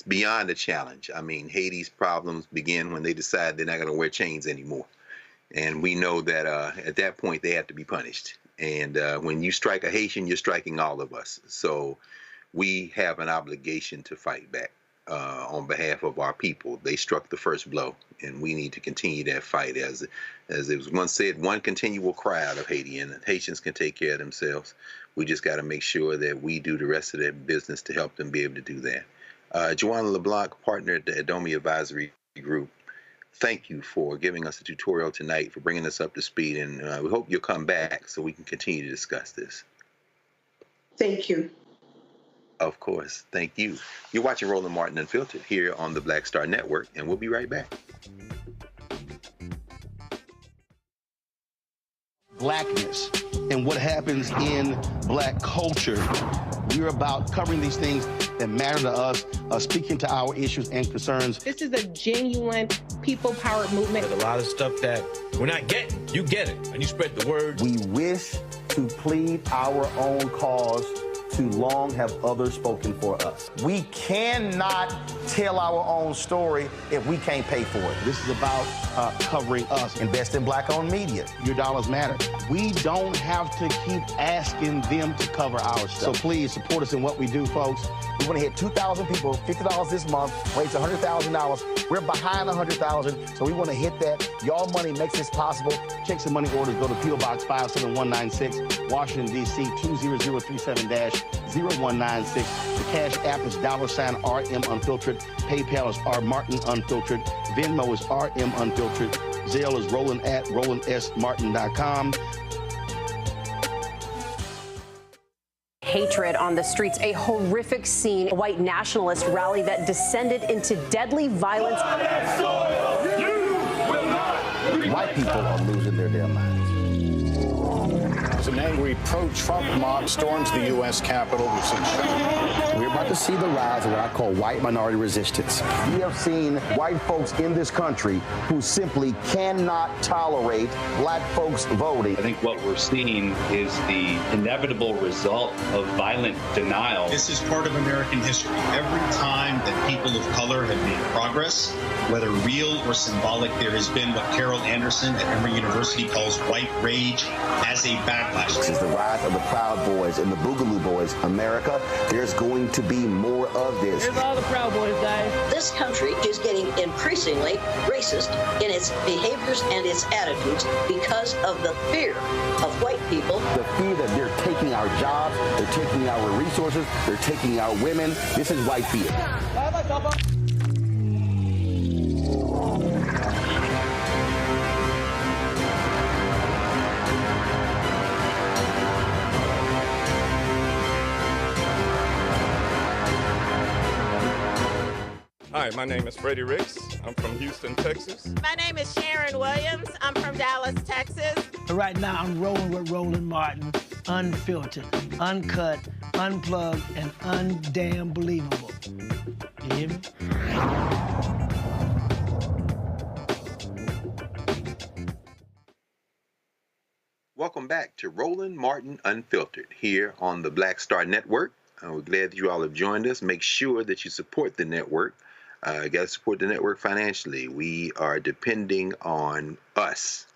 S9: beyond a challenge. I mean, Haiti's problems begin when they decide they're not going to wear chains anymore. And we know that at that point they have to be punished. And when you strike a Haitian, you're striking all of us. So we have an obligation to fight back on behalf of our people. They struck the first blow, and we need to continue that fight. As it was once said, one continual cry out of Haiti, and Haitians can take care of themselves. We just got to make sure that we do the rest of their business to help them be able to do that. Joanna LeBlanc, partner at the Adomi Advisory Group, thank you for giving us a tutorial tonight, for bringing us up to speed, and we hope you'll come back so we can continue to discuss this.
S24: Thank you.
S9: Of course. Thank you. You're watching Roland Martin Unfiltered here on the Black Star Network, and we'll be right back.
S1: Blackness and what happens in Black culture. We're about covering these things that matter to us, speaking to our issues and concerns.
S8: This is a genuine people-powered movement.
S2: There's a lot of stuff that we're not getting. You get it, and you spread the word.
S1: We wish to plead our own cause. Too long have others spoken for us. We cannot tell our own story if we can't pay for it. This is about covering us. Invest in Black-owned media. Your dollars matter. We don't have to keep asking them to cover our stuff. So please support us in what we do, folks. We want to hit 2,000 people, $50 this month, raise $100,000. We're behind 100,000, so we want to hit that. Y'all money makes this possible. Check some money orders. Go to P.O. Box 57196, Washington, D.C. 20037-0196. The Cash App is $RM Unfiltered. PayPal is R Martin Unfiltered. Venmo is RM Unfiltered. Zelle is Roland at RolandSMartin.com.
S5: Hatred on the streets, a horrific scene, a white nationalist rally that descended into deadly violence.
S1: White people are losing their damn minds.
S4: As an angry pro-Trump mob storms the U.S. Capitol, we've seen shooting.
S1: We're about to see the rise of what I call white minority resistance. We have seen white folks in this country who simply cannot tolerate black folks voting.
S7: I think what we're seeing is the inevitable result of violent denial.
S11: This is part of American history. Every time that people of color have made progress, whether real or symbolic, there has been what Carol Anderson at Emory University calls white rage as a backlash.
S1: This is the rise of the Proud Boys and the Boogaloo Boys. America, there's going to be more of this.
S21: Here's all the Proud Boys, guys.
S25: This country is getting increasingly racist in its behaviors and its attitudes because of the fear of white people.
S1: The fear that they're taking our jobs, they're taking our resources, they're taking our women. This is white fear.
S26: Hi, my name is Freddie. I'm from Houston, Texas.
S27: My name is Sharon Williams. I'm from Dallas, Texas.
S23: Right now, I'm rolling with Roland Martin, unfiltered, uncut, unplugged, and undamn believable. You hear me?
S9: Welcome back to Roland Martin Unfiltered here on the Black Star Network. We're glad that you all have joined us. Make sure that you support the network. You got to support the network financially. We are depending on us,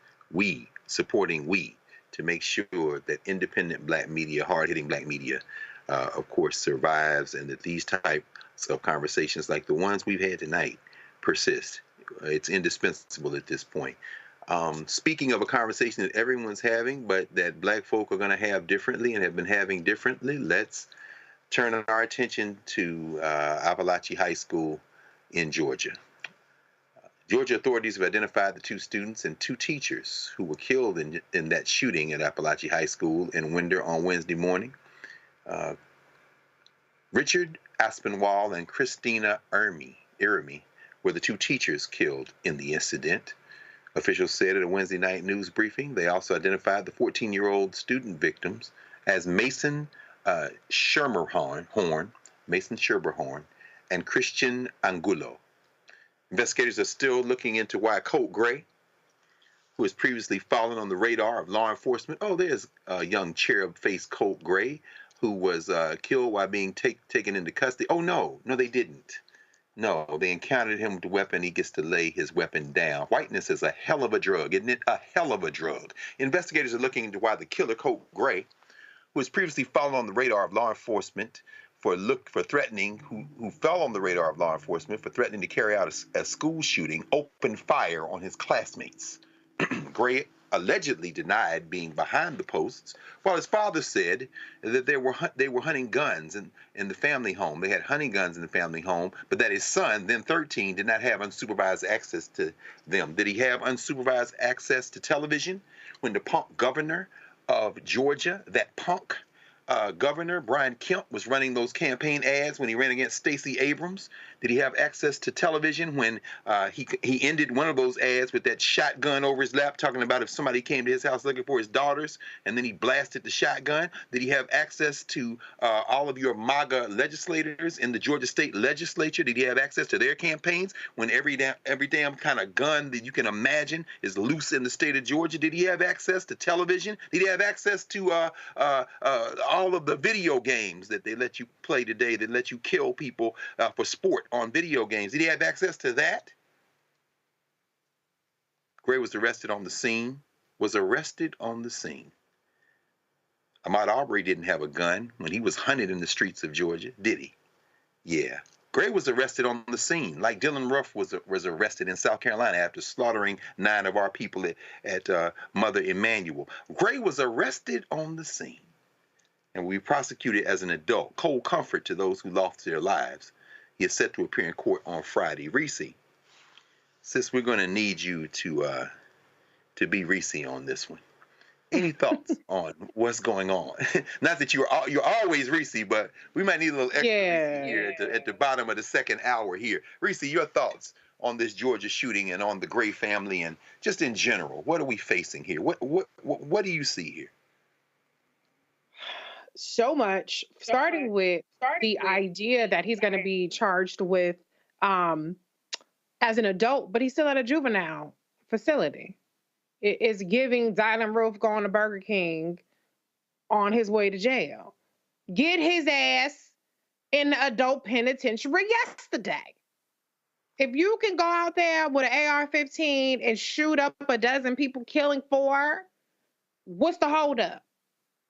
S9: supporting we, to make sure that independent black media, hard-hitting black media, of course, survives, and that these types of conversations like the ones we've had tonight persist. It's indispensable at this point. Speaking of a conversation that everyone's having, but that black folk are going to have differently and have been having differently, let's turn our attention to Appalachian High School in Georgia. Georgia authorities have identified the 2 students and 2 teachers who were killed in that shooting at Appalachian High School in Winder on Wednesday morning. Richard Aspinwall and Christina Irmi were the 2 teachers killed in the incident. Officials said at a Wednesday night news briefing they also identified the 14-year-old student victims as Mason Schermerhorn, and Christian Angulo. Investigators are still looking into why Colt Gray, who has previously fallen on the radar of law enforcement. Oh, there's a young cherub-faced Colt Gray who was killed while being taken into custody. Oh, no, they didn't. No, they encountered him with a weapon. He gets to lay his weapon down. Whiteness is a hell of a drug, isn't it? A hell of a drug. Investigators are looking into why the killer, Colt Gray, who has previously fallen on the radar of law enforcement who fell on the radar of law enforcement for threatening to carry out a school shooting, opened fire on his classmates. Gray allegedly denied being behind the posts, while his father said that they were hunting guns in the family home. They had hunting guns in the family home, but that his son, then 13, did not have unsupervised access to them. Did he have unsupervised access to television when the punk governor of Georgia, that punk governor, Brian Kemp, was running those campaign ads when he ran against Stacey Abrams? Did he have access to television when he ended one of those ads with that shotgun over his lap, talking about if somebody came to his house looking for his daughters, and then he blasted the shotgun? Did he have access to all of your MAGA legislators in the Georgia state legislature? Did he have access to their campaigns when every damn kind of gun that you can imagine is loose in the state of Georgia? Did he have access to television? Did he have access to all of the video games that they let you play today, that let you kill people for sport on video games? Did he have access to that? Gray was arrested on the scene. Ahmaud Arbery didn't have a gun when he was hunted in the streets of Georgia, did he? Yeah. Gray was arrested on the scene, like Dylan Ruff was arrested in South Carolina after slaughtering 9 of our people at Mother Emanuel. Gray was arrested on the scene and we prosecuted as an adult. Cold comfort to those who lost their lives. He is set to appear in court on Friday. Reese, sis, we're going to need you to be Reese on this one. Any thoughts on what's going on? Not that you're always Reese, but we might need a little extra Reese here at the bottom of the second hour here. Reese, your thoughts on this Georgia shooting and on the Gray family and just in general. What are we facing here? What do you see here?
S8: so much, starting with the idea that he's going to be charged with as an adult, but he's still at a juvenile facility. It is giving Dylan Roof going to Burger King on his way to jail. Get his ass in the adult penitentiary yesterday. If you can go out there with an AR-15 and shoot up a dozen people, killing 4, what's the holdup?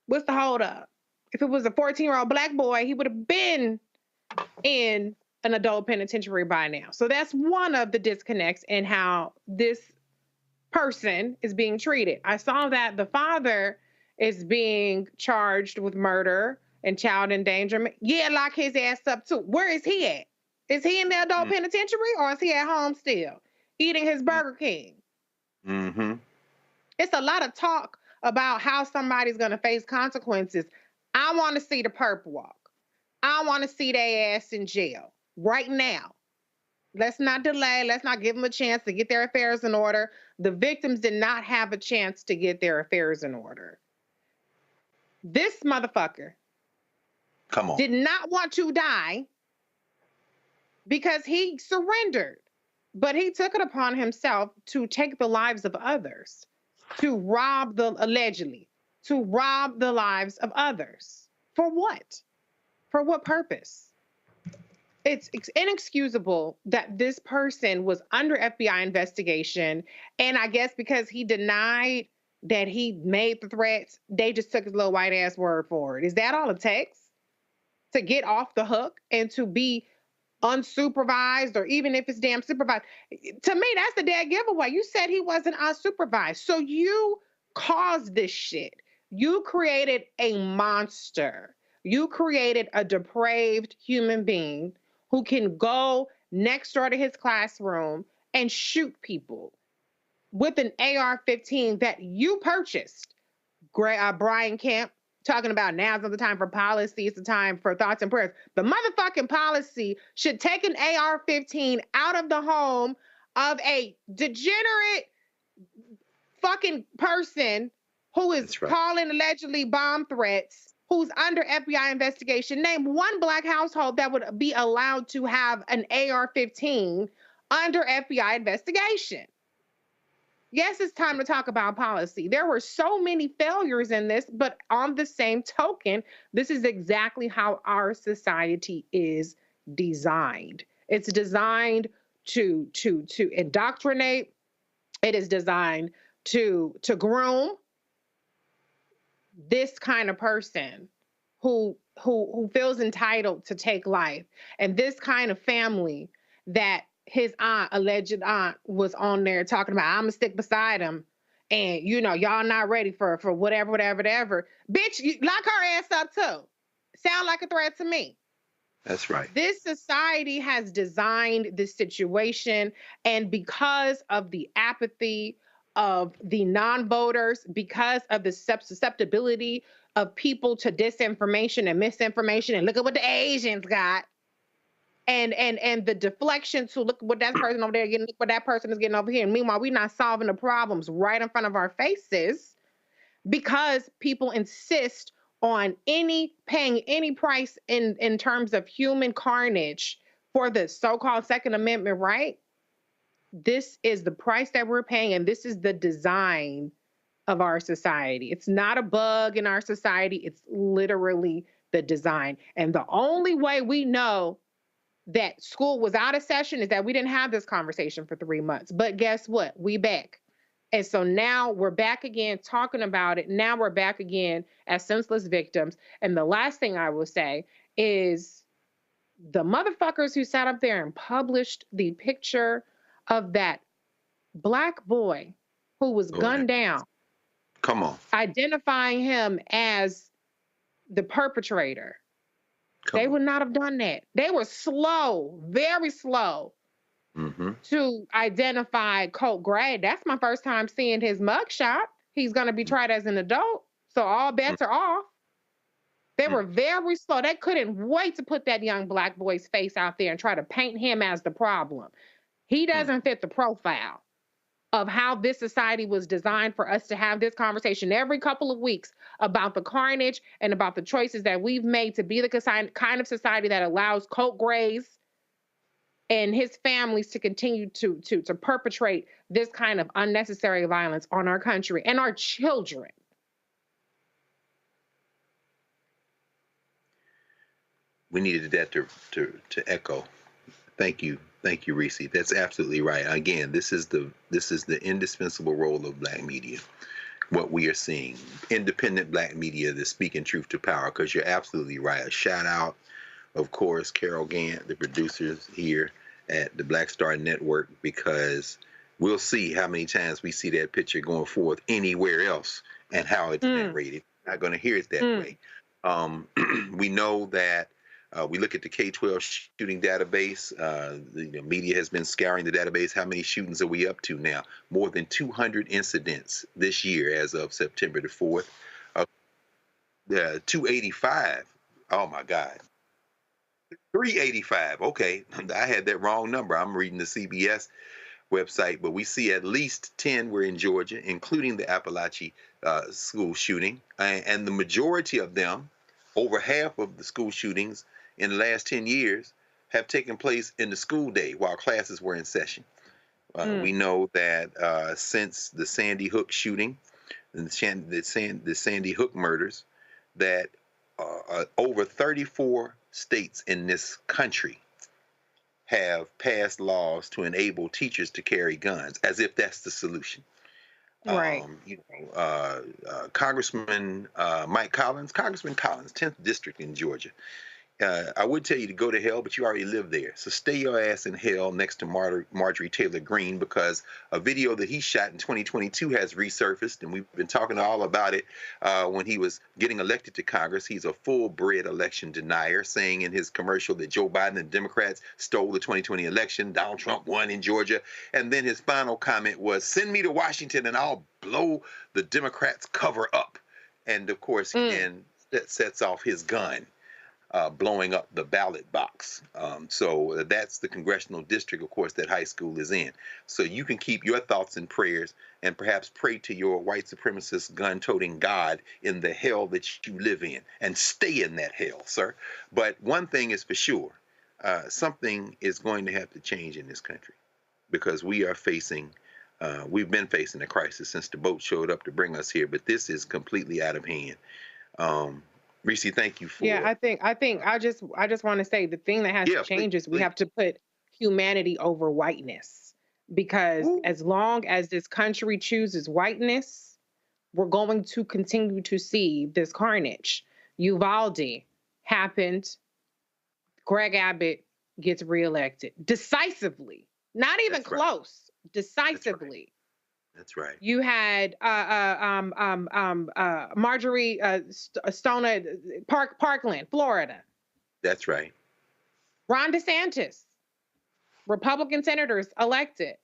S8: What's the holdup? If it was a 14-year-old black boy, he would have been in an adult penitentiary by now. So that's one of the disconnects in how this person is being treated. I saw that the father is being charged with murder and child endangerment. Yeah, lock his ass up too. Where is he at? Is he in the adult penitentiary or is he at home still eating his Burger King?
S9: Mm-hmm.
S8: It's a lot of talk about how somebody's going to face consequences. I want to see the perp walk. I want to see their ass in jail right now. Let's not delay. Let's not give them a chance to get their affairs in order. The victims did not have a chance to get their affairs in order. This motherfucker did not want to die because he surrendered, but he took it upon himself to take the lives of others, allegedly, to rob the lives of others. For what? For what purpose? It's inexcusable that this person was under FBI investigation, and I guess because he denied that he made the threats, they just took his little white ass word for it. Is that all it takes to get off the hook and to be unsupervised, or even if it's damn supervised? To me, that's the dead giveaway. You said he wasn't unsupervised. So you caused this shit. You created a monster. You created a depraved human being who can go next door to his classroom and shoot people with an AR-15 that you purchased. Brian Kemp talking about now's not the time for policy, it's the time for thoughts and prayers. The motherfucking policy should take an AR-15 out of the home of a degenerate fucking person who is calling allegedly bomb threats, who's under FBI investigation. Name one black household that would be allowed to have an AR-15 under FBI investigation. Yes, it's time to talk about policy. There were so many failures in this, but on the same token, this is exactly how our society is designed. It's designed to indoctrinate. It is designed to groom this kind of person who feels entitled to take life, and this kind of family that his alleged aunt was on there talking about, I'm gonna stick beside him, and y'all not ready for whatever. Bitch, lock her ass up too. Sound like a threat to me.
S9: That's right.
S8: This society has designed this situation, and because of the apathy of the non-voters, because of the susceptibility of people to disinformation and misinformation, and look at what the Asians got, and the deflection to look what that person over there getting, look what that person is getting over here. And meanwhile, we're not solving the problems right in front of our faces because people insist on paying any price in terms of human carnage for the so-called Second Amendment right. This is the price that we're paying, and this is the design of our society. It's not a bug in our society. It's literally the design. And the only way we know that school was out of session is that we didn't have this conversation for 3 months. But guess what? We back. And so now we're back again talking about it. Now we're back again as senseless victims. And the last thing I will say is the motherfuckers who sat up there and published the picture of that black boy who was gunned down.
S9: Come on.
S8: Identifying him as the perpetrator. They would not have done that. They were slow, very slow to identify Colt Gray. That's my first time seeing his mugshot. He's going to be tried as an adult, so all bets are off. They were very slow. They couldn't wait to put that young black boy's face out there and try to paint him as the problem. He doesn't fit the profile. of how this society was designed for us to have this conversation every couple of weeks about the carnage and about the choices that we've made to be the kind of society that allows Colt Grays and his families to continue to perpetrate this kind of unnecessary violence on our country and our children.
S9: We needed that to echo. Thank you, Reese. That's absolutely right. Again, this is the indispensable role of Black media. What we are seeing, independent Black media that's speaking truth to power. Because you're absolutely right. A shout out, of course, Carol Gant, the producers here at the Black Star Network, because we'll see how many times we see that picture going forth anywhere else and how it's narrated. Not going to hear it that way. We know that. We look at the K-12 shooting database. The media has been scouring the database. How many shootings are we up to now? More than 200 incidents this year as of September the 4th. 285. Oh, my God. 385. Okay. I had that wrong number. I'm reading the CBS website, but we see at least 10 were in Georgia, including the Appalachia school shooting. And the majority of them, over half of the school shootings in the last 10 years, have taken place in the school day while classes were in session. We know that since the Sandy Hook shooting and the Sandy Hook murders, that over 34 states in this country have passed laws to enable teachers to carry guns, as if that's the solution.
S8: Right.
S9: Congressman Congressman Collins, 10th District in Georgia. I would tell you to go to hell, but you already live there. So stay your ass in hell next to Marjorie Taylor Greene, because a video that he shot in 2022 has resurfaced, and we've been talking all about it when he was getting elected to Congress. He's a full-bred election denier, saying in his commercial that Joe Biden and Democrats stole the 2020 election, Donald Trump won in Georgia, and then his final comment was, "Send me to Washington and I'll blow the Democrats' cover up." And of course, then that sets off his gun. Blowing up the ballot box. So that's the congressional district, of course, that high school is in. So you can keep your thoughts and prayers and perhaps pray to your white supremacist gun-toting God in the hell that you live in, and stay in that hell, sir. But one thing is for sure, something is going to have to change in this country, because we are facing, we've been facing a crisis since the boat showed up to bring us here, but this is completely out of hand. Reese, thank you for.
S8: Yeah, I just want to say the thing that has to change is we have to put humanity over whiteness, because as long as this country chooses whiteness, we're going to continue to see this carnage. Uvalde happened. Greg Abbott gets reelected decisively, not even close, decisively.
S9: That's right.
S8: You had Marjorie Parkland, Florida.
S9: That's right.
S8: Ron DeSantis, Republican senators elected.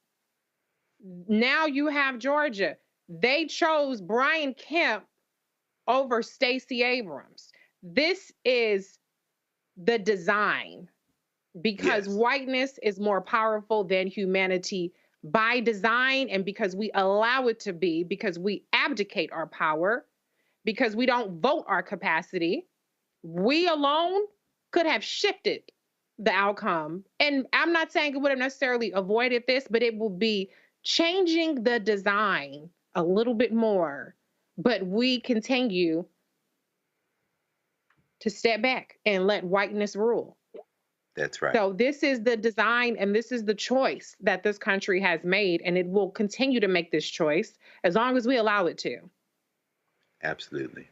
S8: Now you have Georgia. They chose Brian Kemp over Stacey Abrams. This is the design, because whiteness is more powerful than humanity by design, and because we allow it to be, because we abdicate our power, because we don't vote our capacity, we alone could have shifted the outcome. And I'm not saying it would have necessarily avoided this, but it will be changing the design a little bit more. But we continue to step back and let whiteness rule.
S9: That's right.
S8: So this is the design, and this is the choice that this country has made, and it will continue to make this choice as long as we allow it to.
S9: Absolutely.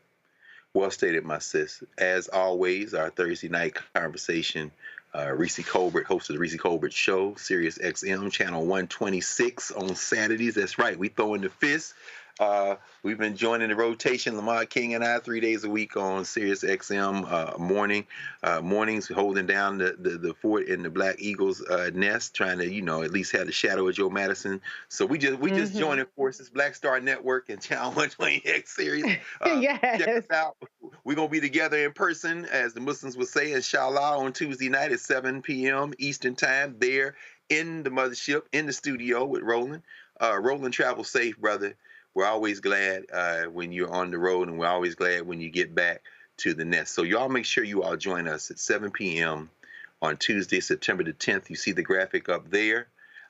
S9: Well stated, my sis. As always, our Thursday night conversation, Reese Colbert, host of the Reese Colbert Show, Sirius XM, channel 126 on Saturdays. That's right. We throw in the fist. We've been joining the rotation, Lamar King and I, 3 days a week on Sirius XM mornings, holding down the fort in the Black Eagles nest, trying to, at least have the shadow of Joe Madison. So we just joining forces, Black Star Network and Channel 120X series.
S8: Yes.
S9: Check us out. We're going to be together in person, as the Muslims would say, inshallah, on Tuesday night at 7 p.m. Eastern Time, there in the mothership, in the studio with Roland. Roland, travel safe, brother. We're always glad when you're on the road, and we're always glad when you get back to the nest. So y'all make sure you all join us at 7 p.m. on Tuesday, September the 10th. You see the graphic up there.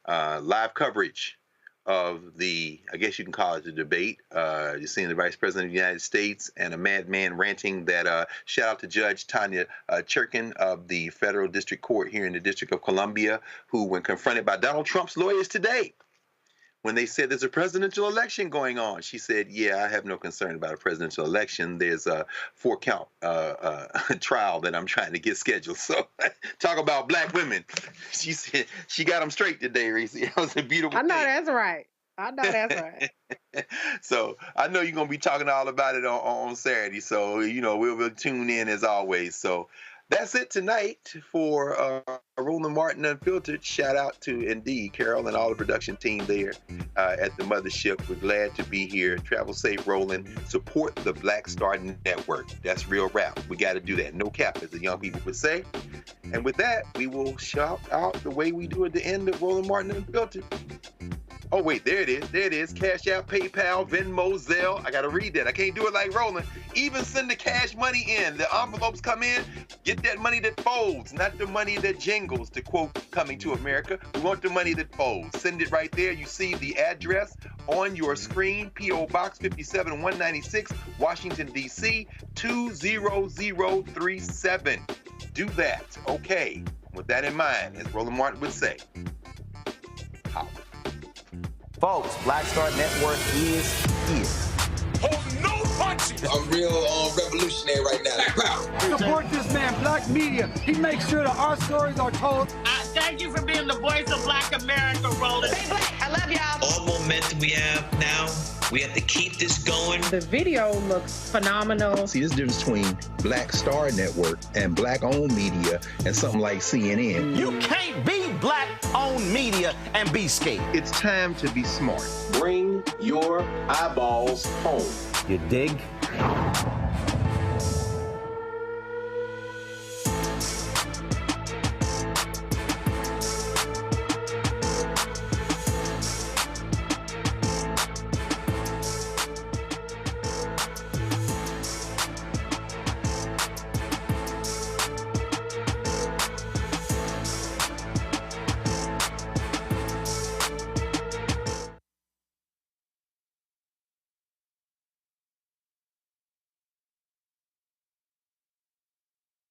S9: Live coverage of the, I guess you can call it the debate. You're seeing the Vice President of the United States and a madman ranting that, shout out to Judge Tanya Churkin of the Federal District Court here in the District of Columbia, who, when confronted by Donald Trump's lawyers today, when they said there's a presidential election going on, she said, yeah, I have no concern about a presidential election. There's a 4-count trial that I'm trying to get scheduled. So talk about black women. She said she got them straight today, Reese. It was a beautiful thing.
S8: That's right. I know that's right.
S9: So I know you're going to be talking all about it on Saturday. So, you know, we'll tune in as always. So that's it tonight for Roland Martin Unfiltered. Shout out to, indeed, Carol and all the production team there at the mothership. We're glad to be here. Travel safe, Roland. Support the Black Star Network. That's real rap. We got to do that. No cap, as the young people would say. And with that, we will shout out the way we do at the end of Roland Martin Unfiltered. Oh, wait, there it is. There it is. Cash App, PayPal, Venmo, Zelle. I got to read that. I can't do it like Roland. Even send the cash money in. The envelopes come in. Get that money that folds, not the money that jingles, to quote Coming to America. We want the money that folds. Send it right there. You see the address on your screen. P.O. Box 57196, Washington, D.C., 20037. Do that. Okay. With that in mind, as Roland Martin would say, holla.
S1: Folks, Black Star Network is here.
S2: Oh, no punches!
S6: I'm real revolutionary right now.
S12: Support this man, Black Media. He makes sure that our stories are told.
S3: Thank you for being the voice of Black America, Roland. Stay black. I love y'all.
S13: All momentum we have now, we have to keep this going.
S8: The video looks phenomenal.
S14: See, this difference between Black Star Network and Black-owned media and something like CNN.
S1: You can't be Black-owned media and be scared.
S14: It's time to be smart.
S10: Bring your eyeballs home.
S1: You dig?